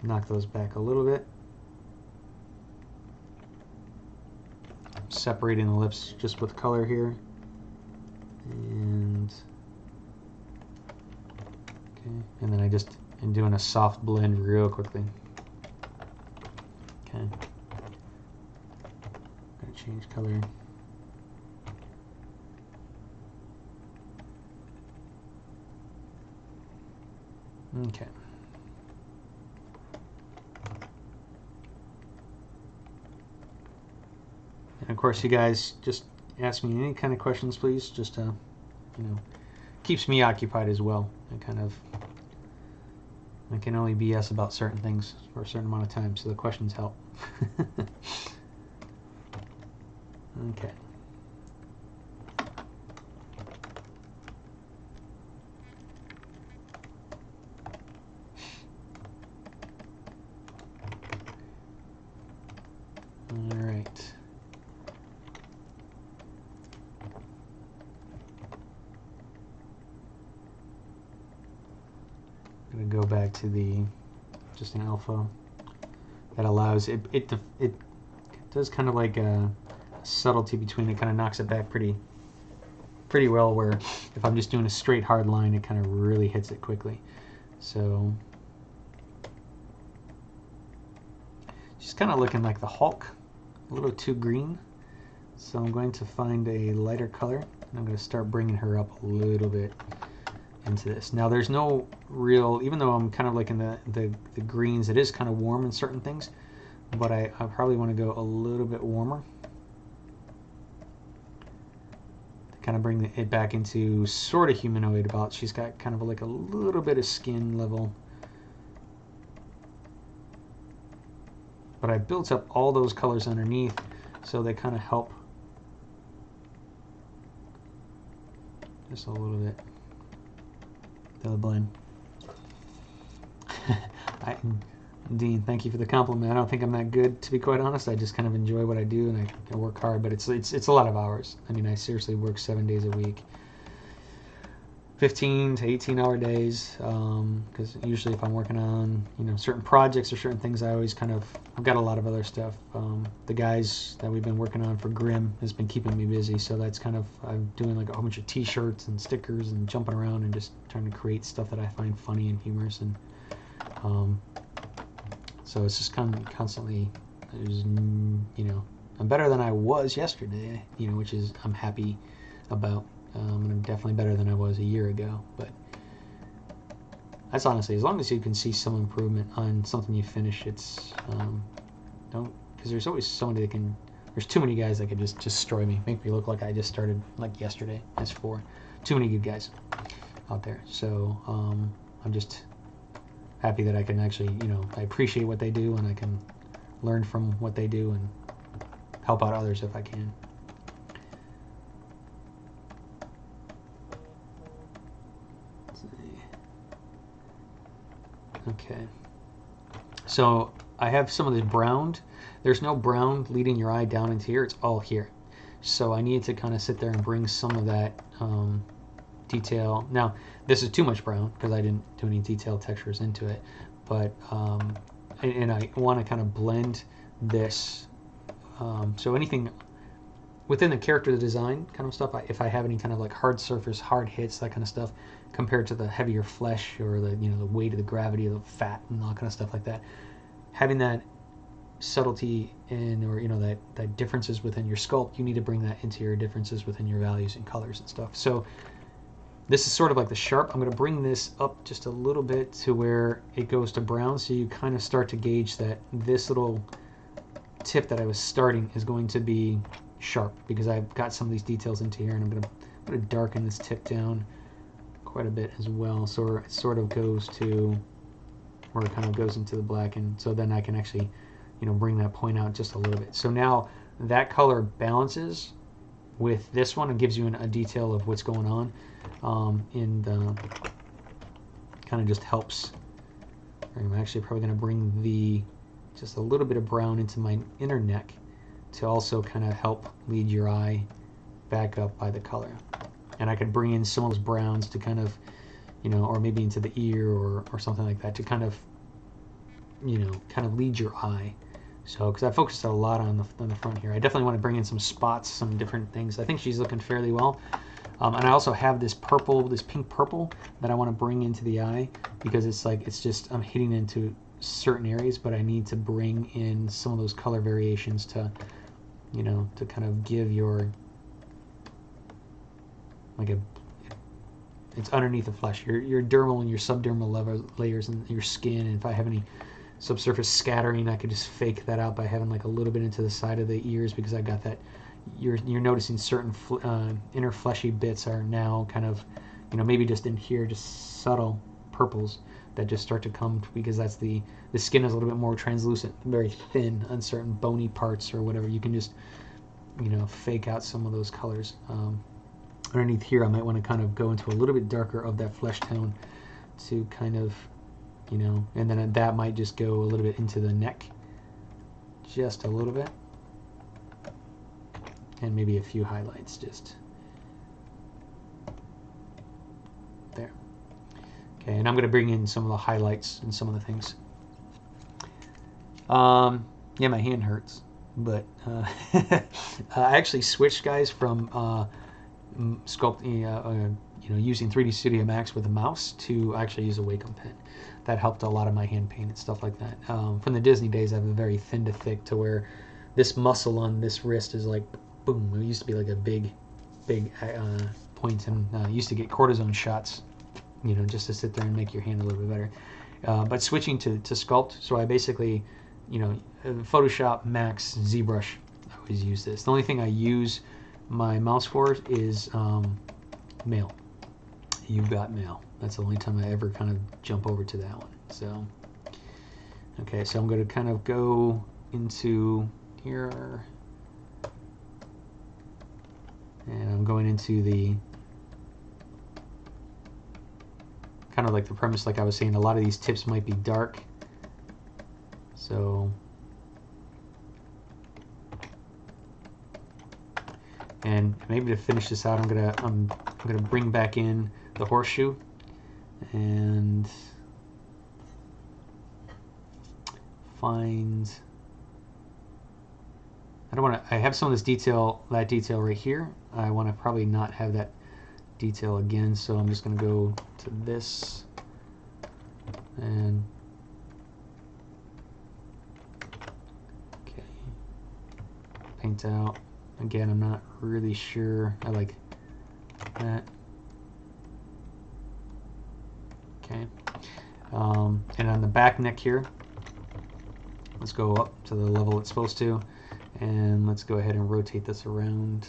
knock those back a little bit. I'm separating the lips just with color here, and okay, and then I just am doing a soft blend real quickly. Okay, gotta change color. Okay. And of course, you guys just ask me any kind of questions, please. Just you know, keeps me occupied as well. I can only BS about certain things for a certain amount of time, so the questions help. Okay. All right. I'm gonna go back to the just an alpha that allows it does kind of like a subtlety between it, kind of knocks it back pretty well, where if I'm just doing a straight hard line, it kind of really hits it quickly. So she's kind of looking like the Hulk, a little too green. So I'm going to find a lighter color, and I'm going to start bringing her up a little bit into this. Now there's no real, even though I'm kind of liking the greens, it is kind of warm in certain things, but I probably want to go a little bit warmer to kind of bring it back into sort of humanoid. About, she's got kind of like a little bit of skin level, but I built up all those colors underneath, so they kind of help just a little bit. The blend. Dean, thank you for the compliment. I don't think I'm that good, to be quite honest. I just kind of enjoy what I do, and I work hard, but it's a lot of hours. I mean, I seriously work 7 days a week, 15 to 18-hour days, because usually if I'm working on, you know, certain projects or certain things, I always kind of, I've got a lot of other stuff. The guys that we've been working on for Grimm has been keeping me busy, so that's kind of, I'm doing like a whole bunch of t-shirts and stickers and jumping around and just trying to create stuff that I find funny and humorous, and so it's just kind of constantly, you know, I'm better than I was yesterday, you know, which is, I'm happy about. And I'm definitely better than I was a year ago, but that's honestly, as long as you can see some improvement on something you finish, it's don't, because there's always somebody that can There's too many guys that could just destroy me, make me look like I just started like yesterday. As for too many good guys out there. So I'm just happy that I can actually, you know, I appreciate what they do and I can learn from what they do and help out others if I can. Okay, so I have some of this browned. There's no brown leading your eye down into here, it's all here. So I need to kind of sit there and bring some of that detail. Now this is too much brown because I didn't do any detail textures into it, but and I want to kind of blend this. So anything within the character design kind of stuff, if I have any kind of like hard surface, hard hits, that kind of stuff, compared to the heavier flesh or the, you know, the weight of the gravity of the fat and all kind of stuff like that, having that subtlety in, or you know, that differences within your sculpt, you need to bring that into your differences within your values and colors and stuff. So this is sort of like the sharp. I'm going to bring this up just a little bit to where it goes to brown, so you kind of start to gauge that this little tip that I was starting is going to be sharp, because I've got some of these details into here, and I'm going to darken this tip down quite a bit as well, so it sort of goes to where it kind of goes into the black, and so then I can actually, you know, bring that point out just a little bit. So now that color balances with this one and gives you a detail of what's going on in the, kind of just helps. I'm actually probably going to bring just a little bit of brown into my inner neck to also kind of help lead your eye back up by the color. And I could bring in some of those browns to kind of, you know, or maybe into the ear or something like that to kind of, you know, kind of lead your eye. So, because I focused a lot on the front here. I definitely want to bring in some spots, some different things. I think she's looking fairly well. And I also have this purple, this pink purple that I want to bring into the eye, because it's like, it's just, I'm hitting into certain areas, but I need to bring in some of those color variations to, you know, to kind of give your, like it's underneath the flesh, your dermal and your subdermal layers and your skin. And if I have any subsurface scattering, I could just fake that out by having like a little bit into the side of the ears, because I got that. You're noticing certain inner fleshy bits are now kind of, you know, maybe just in here, just subtle purples that just start to come, because that's the skin is a little bit more translucent, very thin on certain bony parts or whatever. You can just, you know, fake out some of those colors. Underneath here, I might want to kind of go into a little bit darker of that flesh tone to kind of, you know, and then that might just go a little bit into the neck, just a little bit, and maybe a few highlights just there. Okay, and I'm going to bring in some of the highlights and some of the things. Yeah, my hand hurts, but I actually switched, guys, from sculpting, you know, using 3D Studio Max with a mouse to actually use a Wacom pen. That helped a lot of my hand paint and stuff like that. From the Disney days, I have a very thin to thick, to where this muscle on this wrist is like, boom. It used to be like a big point, and used to get cortisone shots, you know, just to sit there and make your hand a little bit better. But switching to sculpt, so I basically, you know, Photoshop, Max, ZBrush, I always use this. The only thing I use my mouse for is mail. You've got mail. That's the only time I ever kind of jump over to that one. So, okay, so I'm going to kind of go into here, and I'm going into the kind of like the premise, like I was saying, a lot of these tips might be dark. So, and maybe to finish this out, I'm gonna bring back in the horseshoe and find. I don't want to. I have some of this detail, that detail right here. I want to probably not have that detail again, so I'm just going to go to this and okay, paint out. Again, I'm not really sure. I like that. Okay, and on the back neck here, let's go up to the level it's supposed to, And let's go ahead and rotate this around.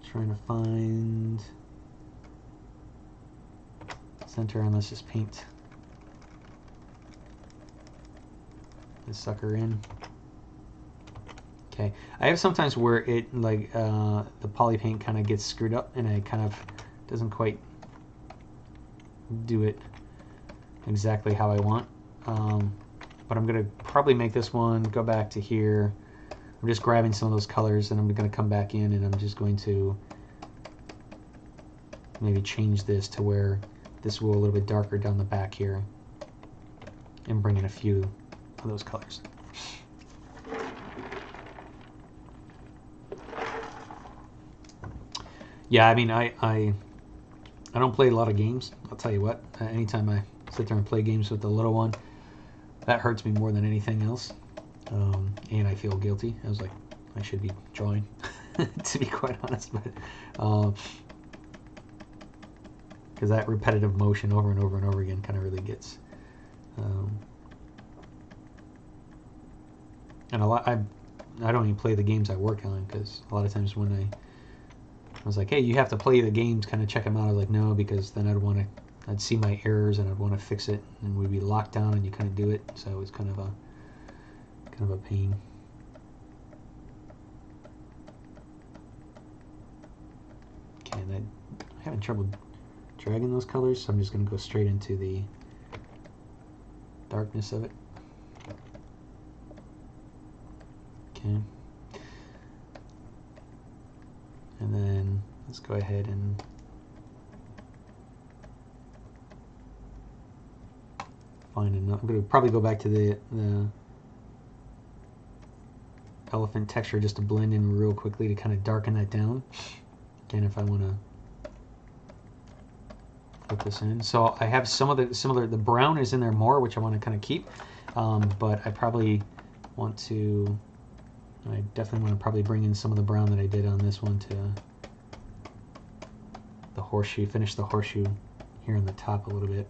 Trying to find center, and let's just paint this sucker in. Okay, I have sometimes where it like the Polypaint kind of gets screwed up and it kind of doesn't quite do it exactly how I want. But I'm gonna probably make this one go back to here. I'm just grabbing some of those colors and I'm gonna come back in and I'm just going to maybe change this to where this will a little bit darker down the back here and bring in a few of those colors. Yeah, I mean, I don't play a lot of games. I'll tell you what, anytime I sit there and play games with the little one, that hurts me more than anything else. And I feel guilty. I was like, I should be drawing, to be quite honest. But because that repetitive motion over and over and over again kind of really gets. And a lot, I don't even play the games I work on, because a lot of times when I was like, hey, you have to play the games, kind of check them out. I was like, no, because then I'd see my errors and I'd want to fix it, and we'd be locked down, and you couldn't do it. So it was kind of a pain. Okay, and I'm having trouble dragging those colors, so I'm just going to go straight into the darkness of it. Okay. And then let's go ahead and find another. I'm going to probably go back to the elephant texture just to blend in real quickly to kind of darken that down. Again, if I want to put this in. So I have some of the similar, the brown is in there more, which I want to kind of keep, but I probably want to, I definitely want to probably bring in some of the brown that I did on this one to the horseshoe, finish the horseshoe here on the top a little bit.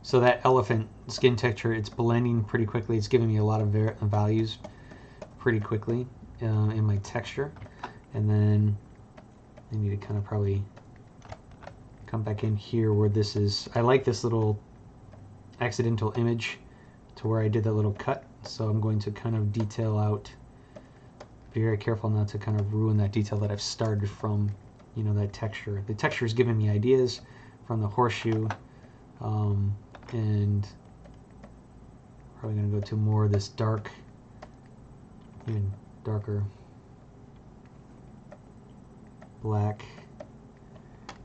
So that elephant skin texture, it's blending pretty quickly. It's giving me a lot of values pretty quickly in my texture. And then I need to kind of probably come back in here where this is, I like this little accidental image to where I did that little cut. So I'm going to kind of detail out, be very careful not to kind of ruin that detail that I've started from, you know, that texture. The texture is giving me ideas from the horseshoe, and probably going to go to more of this dark, even darker black.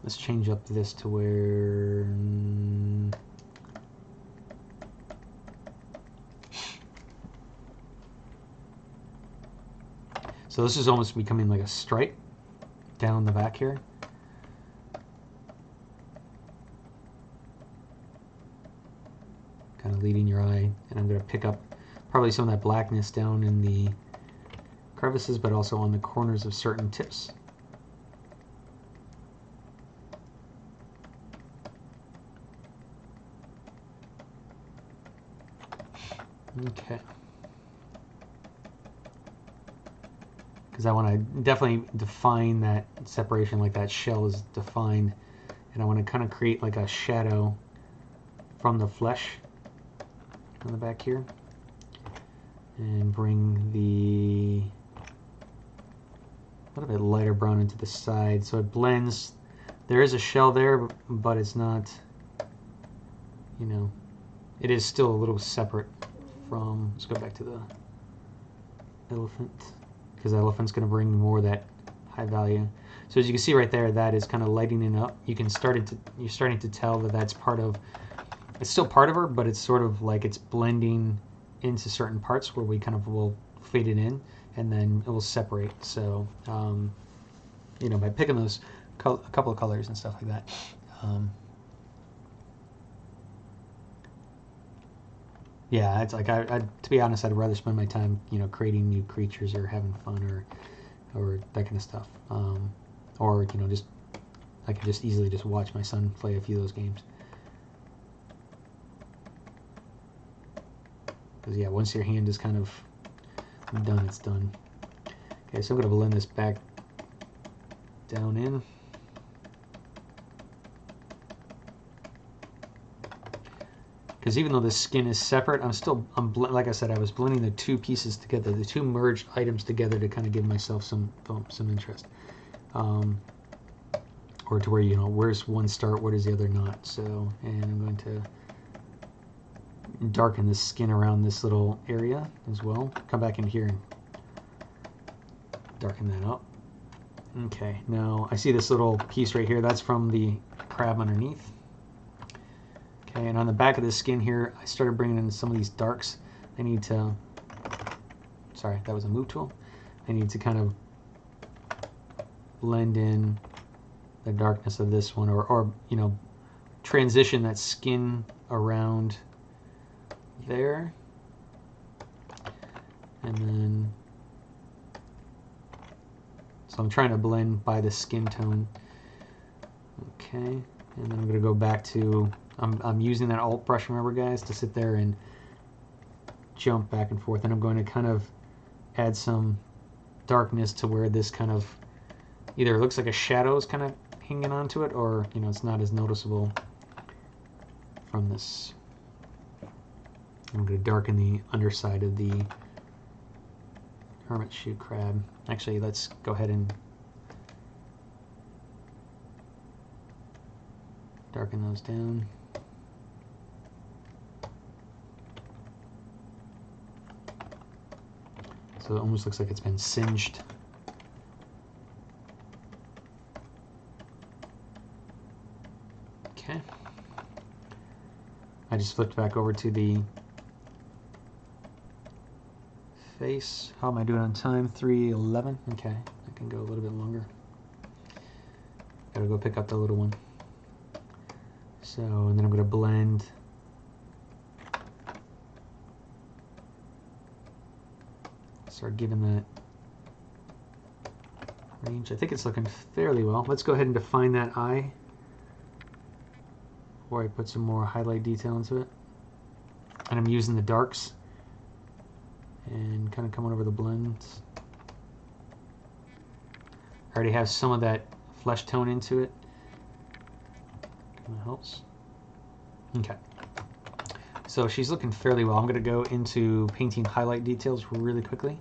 Let's change up this to where so this is almost becoming like a stripe down the back here. Kind of leading your eye, and I'm going to pick up probably some of that blackness down in the crevices, but also on the corners of certain tips. Okay. Because I want to definitely define that separation, like that shell is defined, and I want to kind of create like a shadow from the flesh on the back here, and bring the a little bit lighter brown into the side so it blends. There is a shell there, but it's not, you know, it is still a little separate from, let's go back to the elephant, because the elephant's going to bring more of that high value. So as you can see right there, that is kind of lightening up. You can you're starting to tell that that's part of, it's still part of her, but it's sort of like it's blending into certain parts where we kind of will fade it in, and then it will separate. So, you know, by picking those a couple of colors and stuff like that. Yeah, it's like to be honest, I'd rather spend my time, you know, creating new creatures or having fun or that kind of stuff. or you know, just I could just easily just watch my son play a few of those games. Because yeah, once your hand is kind of done, it's done. Okay, so I'm going to blend this back down in. Because even though the skin is separate, like I said, I was blending the two pieces together, the two merged items together to kind of give myself some interest. Or to where, you know, where's one start, where does the other not. So, and I'm going to darken the skin around this little area as well. Come back in here and darken that up. Okay, now I see this little piece right here. That's from the crab underneath. Okay, and on the back of the skin here, I started bringing in some of these darks. I need to, sorry, that was a move tool. I need to kind of blend in the darkness of this one, or you know, transition that skin around there, and then so I'm trying to blend by the skin tone. Okay, and then I'm going to go back to I'm using that alt brush, remember guys, to sit there and jump back and forth, and I'm going to kind of add some darkness to where this kind of either looks like a shadow is kind of hanging onto it, or you know, it's not as noticeable from this. I'm going to darken the underside of the hermit shoe crab. Actually, let's go ahead and darken those down. So it almost looks like it's been singed. Okay. I just flipped back over to the face. How am I doing on time? 3:11. Okay, I can go a little bit longer. Gotta go pick up the little one. So, and then I'm gonna blend start giving that range. I think it's looking fairly well. Let's go ahead and define that eye before I put some more highlight detail into it. And I'm using the darks and kind of coming over the blends. I already have some of that flesh tone into it. Kind of helps. Okay. So she's looking fairly well. I'm going to go into painting highlight details really quickly.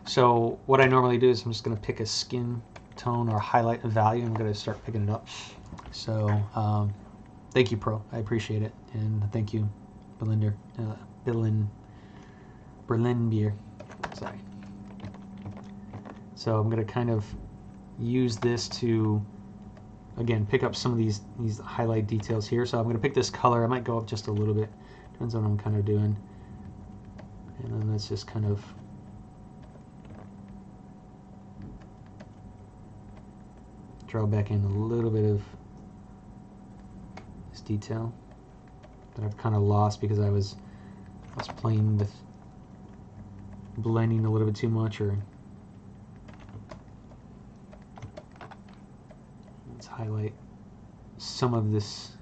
So what I normally do is I'm just going to pick a skin tone or highlight value. I'm going to start picking it up. So thank you, Pro. I appreciate it. And thank you, Berlin beer. Sorry. So I'm going to kind of use this to, again, pick up some of these highlight details here. So I'm going to pick this color. I might go up just a little bit. Depends on what I'm kind of doing. And then let's just kind of draw back in a little bit of this detail that I've kind of lost because I was playing with blending a little bit too much. Or let's highlight some of this.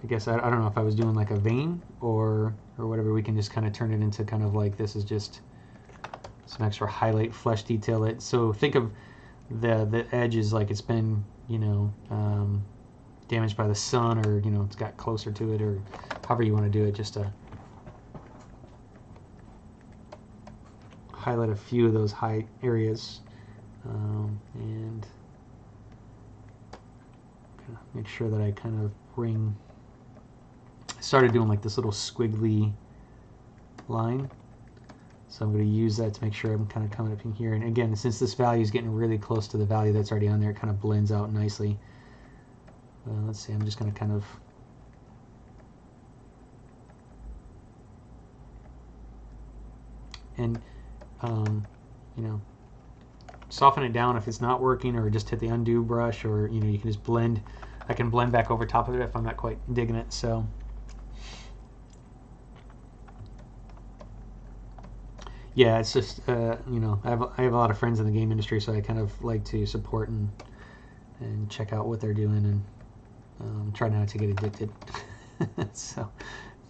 I guess I don't know if I was doing like a vein or whatever. We can just kind of turn it into kind of like this is just some extra highlight flesh detail. So think of the edges like it's been, you know, damaged by the sun, or you know, it's got closer to it, or however you want to do it, just to highlight a few of those high areas, and kind of make sure that I kind of bring. I started doing like this little squiggly line, so I'm going to use that to make sure I'm kind of coming up in here. And again, since this value is getting really close to the value that's already on there, it kind of blends out nicely. Let's see, I'm just going to kind of and you know, soften it down if it's not working, or just hit the undo brush, or you know, you can just blend. I can blend back over top of it if I'm not quite digging it. So yeah, it's just you know, I have a lot of friends in the game industry, so I kind of like to support and check out what they're doing, and try not to get addicted. So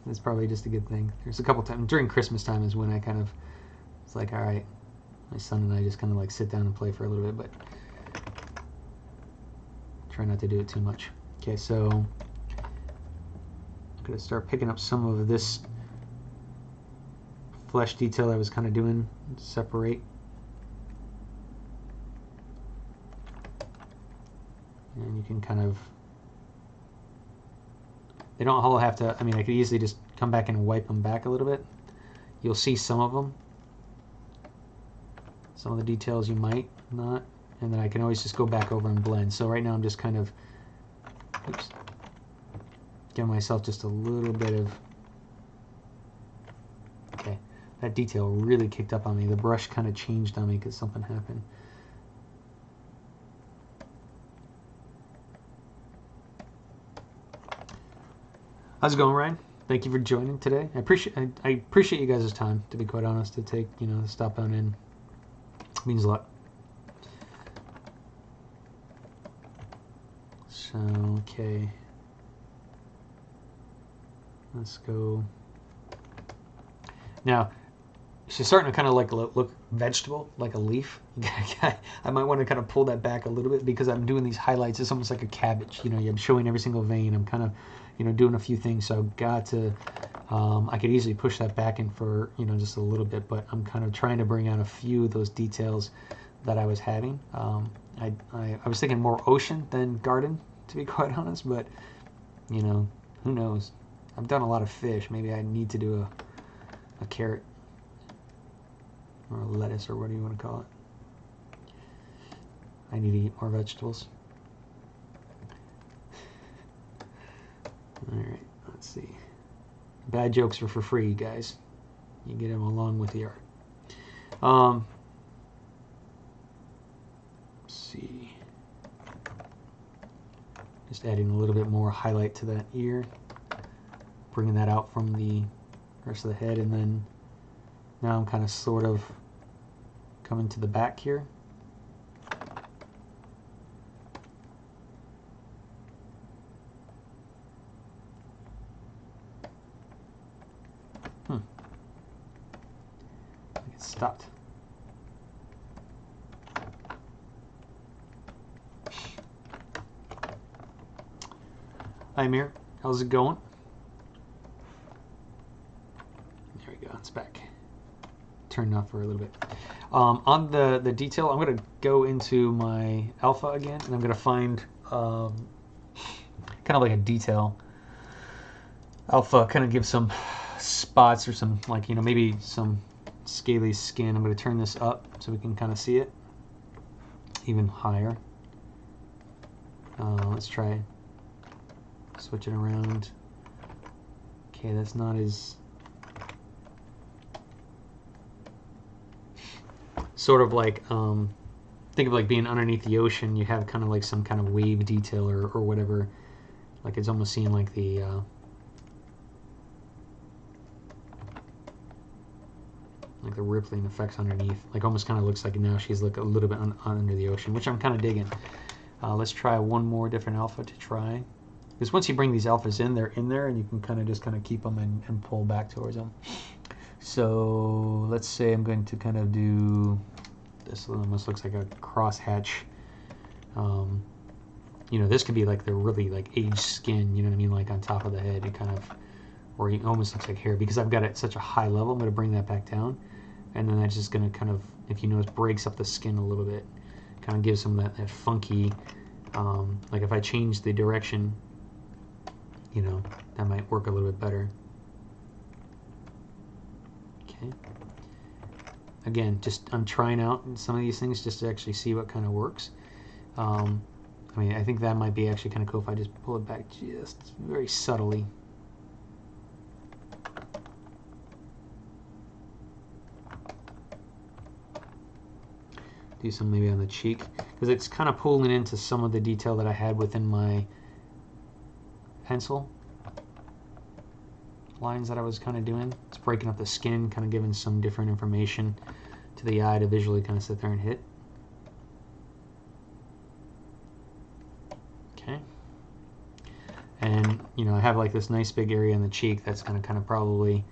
that's probably just a good thing. There's a couple times during Christmas time is when I kind of, it's like, all right, my son and I just kind of like sit down and play for a little bit, but try not to do it too much. Okay, so I'm gonna start picking up some of this flesh detail I was kind of doing, separate. And you can kind of, they don't all have to, I mean, I could easily just come back and wipe them back a little bit. You'll see some of them. Some of the details you might not. And then I can always just go back over and blend. So right now I'm just kind of, oops, giving myself just a little bit of, okay, that detail really kicked up on me. The brush kind of changed on me because something happened. How's it going, Ryan? Thank you for joining today. I appreciate you guys' time, to be quite honest, to take, you know, stop on in. It means a lot. So, okay. Let's go. Now, she's starting to kind of like look vegetable, like a leaf. I might want to kind of pull that back a little bit because I'm doing these highlights. It's almost like a cabbage. You know, I'm showing every single vein. I'm kind of, you know, doing a few things. So I've got to, I could easily push that back in for, you know, just a little bit, but I'm kind of trying to bring out a few of those details that I was having. I was thinking more ocean than garden, to be quite honest, but, you know, who knows? I've done a lot of fish. Maybe I need to do a carrot or a lettuce, or what do you want to call it? I need to eat more vegetables. Alright, let's see. Bad jokes are for free, guys. You get them along with the art. Let's see. Just adding a little bit more highlight to that ear. Bringing that out from the rest of the head, and then now I'm kind of sort of coming to the back here. I get stopped. Hi Amir, how's it going? There we go, it's back. Turned off for a little bit. On the detail, I'm going to go into my alpha again, and I'm going to find kind of like a detail. Alpha kind of gives some spots or some, like, you know, maybe some scaly skin. I'm going to turn this up so we can kind of see it even higher. Let's try switch it around. Okay, that's not as sort of like think of like being underneath the ocean. You have kind of like some kind of wave detail or whatever. Like it's almost seeing like the rippling effects underneath. Like almost kind of looks like now she's like a little bit under the ocean, which I'm kind of digging. Let's try one more different alpha to try. Because once you bring these alphas in, they're in there, and you can kind of just keep them and pull back towards them. So let's say I'm going to kind of do this. Almost looks like a crosshatch. You know, this could be like the really like aged skin. You know what I mean? Like on top of the head, it kind of, or it almost looks like hair. Because I've got it at such a high level, I'm going to bring that back down, and then that's just going to kind of, if you notice, breaks up the skin a little bit. Kind of gives them that funky. Like if I change the direction, you know, that might work a little bit better. Okay. Again, just I'm trying out some of these things just to actually see what kind of works. I mean, I think that might be actually kind of cool if I just pull it back just very subtly. Do some maybe on the cheek, because it's kind of pulling into some of the detail that I had within my pencil. lines that I was kind of doing. It's breaking up the skin, kind of giving some different information to the eye to visually kind of sit there and hit. Okay. And, you know, I have like this nice big area in the cheek that's going to kind of probably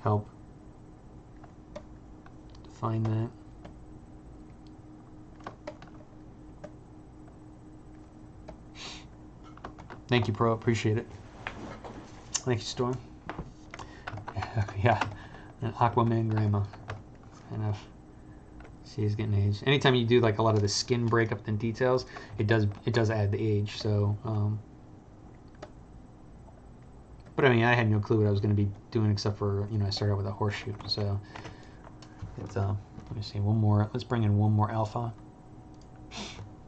help define that. Thank you, Pro. Appreciate it. Thank you, Storm. Yeah, an Aquaman grandma. Enough. See, he's getting aged. Anytime you do like a lot of the skin breakup and details, it does add the age. So, but I mean, I had no clue what I was going to be doing except for, you know, I started out with a horseshoe. So it's let me see, one more. Let's bring in one more alpha,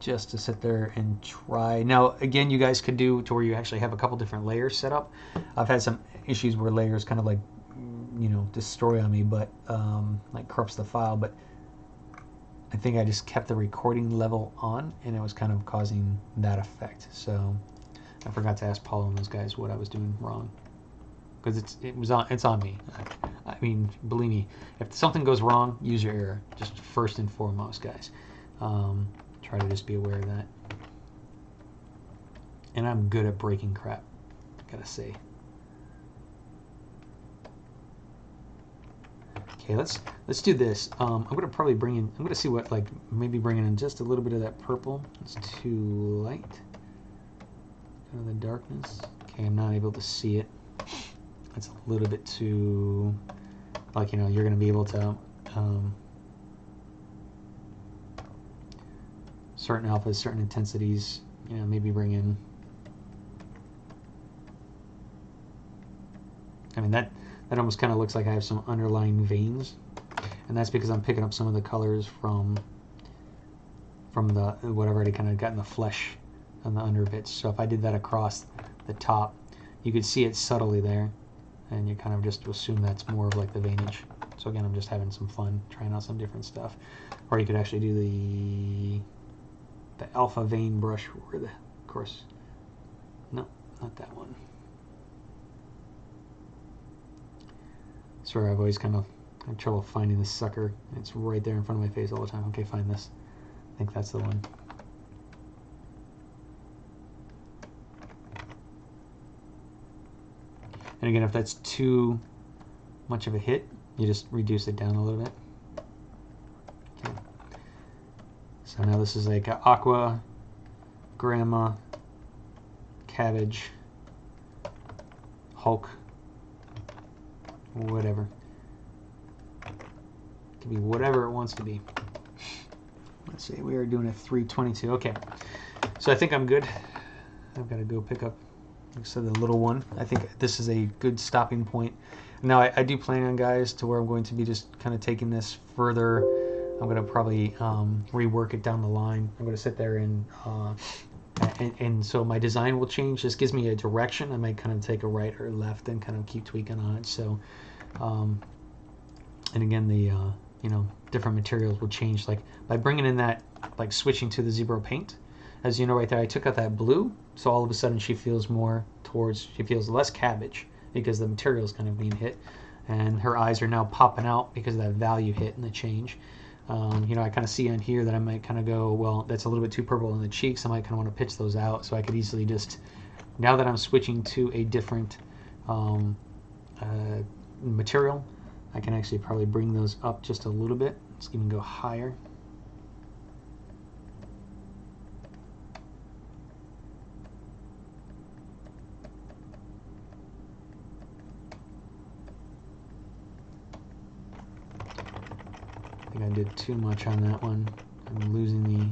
just to sit there and try. Now, again, you guys could do to where you actually have a couple different layers set up. I've had some issues where layers kind of like, you know, destroy on me, but like corrupts the file. But I think I just kept the recording level on, and it was kind of causing that effect. So I forgot to ask Paul and those guys what I was doing wrong, because it's on me. I mean, believe me, if something goes wrong, use your error. Just first and foremost, guys. Try to just be aware of that. And I'm good at breaking crap, I gotta say. Okay, let's do this. I'm gonna probably bring in. I'm gonna see what, like, maybe bringing in just a little bit of that purple. It's too light. Kind of the darkness. Okay, I'm not able to see it. That's a little bit too, like, you know, you're gonna be able to. Certain alphas, certain intensities, you know, maybe bring in. I mean, that almost kind of looks like I have some underlying veins, and that's because I'm picking up some of the colors from the what I've already kind of got in the flesh on the under bits. So if I did that across the top, you could see it subtly there, and you kind of just assume that's more of like the veinage. So again, I'm just having some fun trying out some different stuff. Or you could actually do the alpha vein brush, or the, of course, no, not that one. Sorry, I've always kind of had trouble finding this sucker. It's right there in front of my face all the time. Okay, find this. I think that's the one. And again, if that's too much of a hit, you just reduce it down a little bit. Okay. So now this is like aqua, grandma, cabbage, Hulk, whatever. It can be whatever it wants to be. Let's see, we are doing a 322. Okay, so I think I'm good. I've got to go pick up, like I said, the little one. I think this is a good stopping point. Now I do plan on, guys, to where I'm going to be just kind of taking this further. I'm going to probably rework it down the line. I'm going to sit there and so my design will change. This gives me a direction. I might kind of take a right or left and kind of keep tweaking on it. So, and again, the you know, different materials will change. Like by bringing in that, like switching to the ZBrushPaint, as you know right there, I took out that blue. So all of a sudden she feels more towards, she feels less cabbage because the material is kind of being hit, and her eyes are now popping out because of that value hit and the change. You know, I kind of see on here that I might kind of go, well, that's a little bit too purple in the cheeks. I might kind of want to pitch those out. So I could easily just, now that I'm switching to a different material, I can actually probably bring those up just a little bit. Let's even go higher. I did too much on that one. I'm losing the,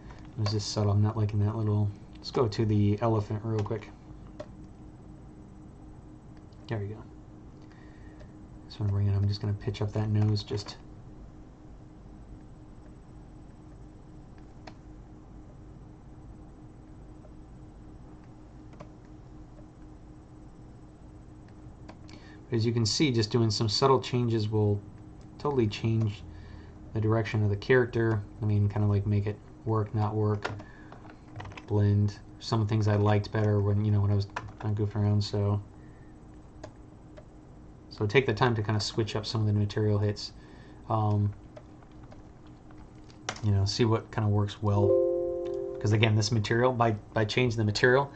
it was just subtle. I'm not liking that little. Let's go to the elephant real quick. There we go. Just want to bring it. I'm just going to pitch up that nose just. As you can see, just doing some subtle changes will totally change the direction of the character. I mean, kind of like make it work, not work, blend. Some things I liked better when, you know, when I was not goofing around. So take the time to kind of switch up some of the material hits. You know, see what kind of works well. Because again, this material, by changing the material,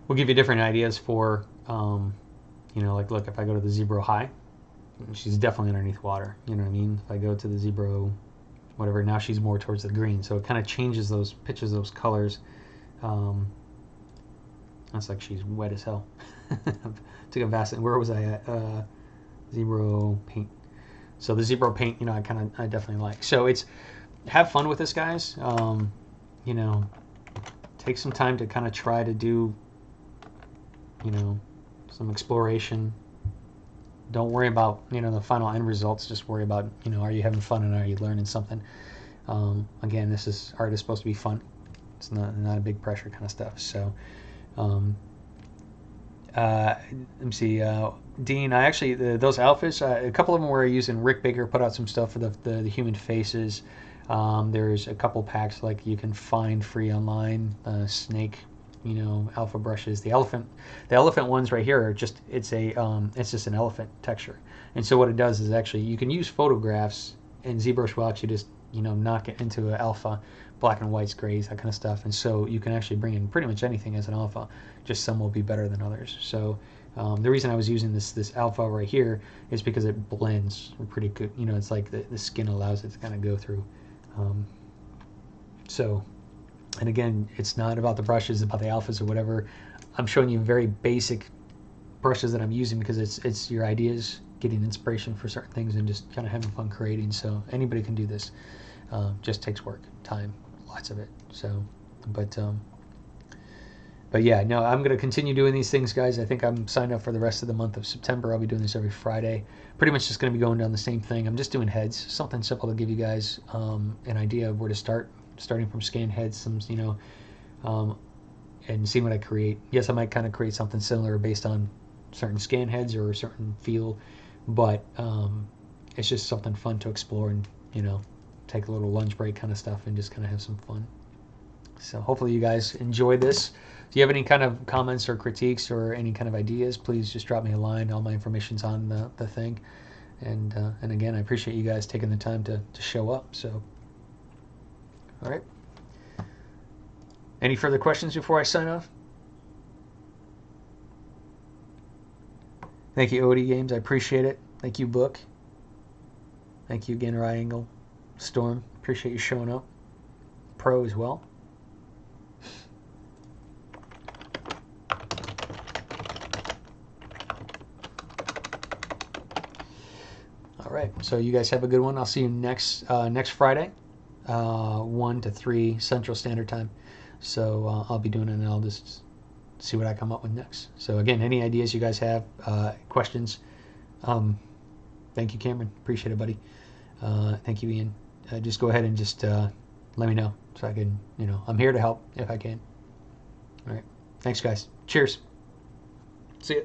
will give you different ideas for, you know, like look, if I go to the ZBrush high, she's definitely underneath water. You know what I mean? If I go to the ZBrush whatever, now she's more towards the green. So it kind of changes those, pitches those colors. That's like she's wet as hell. Took a Vaseline. Where was I at? ZBrush paint. So the ZBrush paint, you know, I definitely like. So it's, have fun with this, guys. You know, take some time to kind of try to do, you know, some exploration. Don't worry about, you know, the final end results. Just worry about, you know, are you having fun and are you learning something? Again, art is supposed to be fun. It's not a big pressure kind of stuff. So, let me see. Dean, I actually, those Alphas, a couple of them were using Rick Baker, put out some stuff for the human faces. There's a couple packs like you can find free online, snake, you know, alpha brushes. The elephant ones right here are just, it's just an elephant texture. And so what it does is actually, you can use photographs, and ZBrush will actually just, you know, knock it into an alpha, black and whites, grays, that kind of stuff. And so you can actually bring in pretty much anything as an alpha, just some will be better than others. So the reason I was using this alpha right here is because it blends pretty good. You know, it's like the skin allows it to kind of go through. So, and again, it's not about the brushes, it's about the alphas or whatever. I'm showing you very basic brushes that I'm using because it's your ideas, getting inspiration for certain things, and just kind of having fun creating. So anybody can do this. Just takes work, time, lots of it. So, but yeah, no, I'm going to continue doing these things, guys. I think I'm signed up for the rest of the month of September. I'll be doing this every Friday. Pretty much just going to be going down the same thing. I'm just doing heads, something simple to give you guys an idea of where to start, starting from scan heads, some, you know, and seeing what I create. Yes, I might kind of create something similar based on certain scan heads or a certain feel, but it's just something fun to explore and, you know, take a little lunch break kind of stuff and just kind of have some fun. So hopefully you guys enjoy this. If you have any kind of comments or critiques or any kind of ideas, please just drop me a line. All my information's on the thing. And again, I appreciate you guys taking the time to show up. So, all right. Any further questions before I sign off? Thank you, Odie Games. I appreciate it. Thank you, Book. Thank you again, Triangle. Storm, appreciate you showing up. Pro as well. All right, so you guys have a good one. I'll see you next Friday, 1 to 3 Central Standard Time. So I'll be doing it, and I'll just see what I come up with next. So again, any ideas you guys have, questions, thank you, Cameron. Appreciate it, buddy. Thank you, Ian. Just go ahead and just let me know so I can, you know, I'm here to help if I can. All right. Thanks, guys. Cheers. See ya.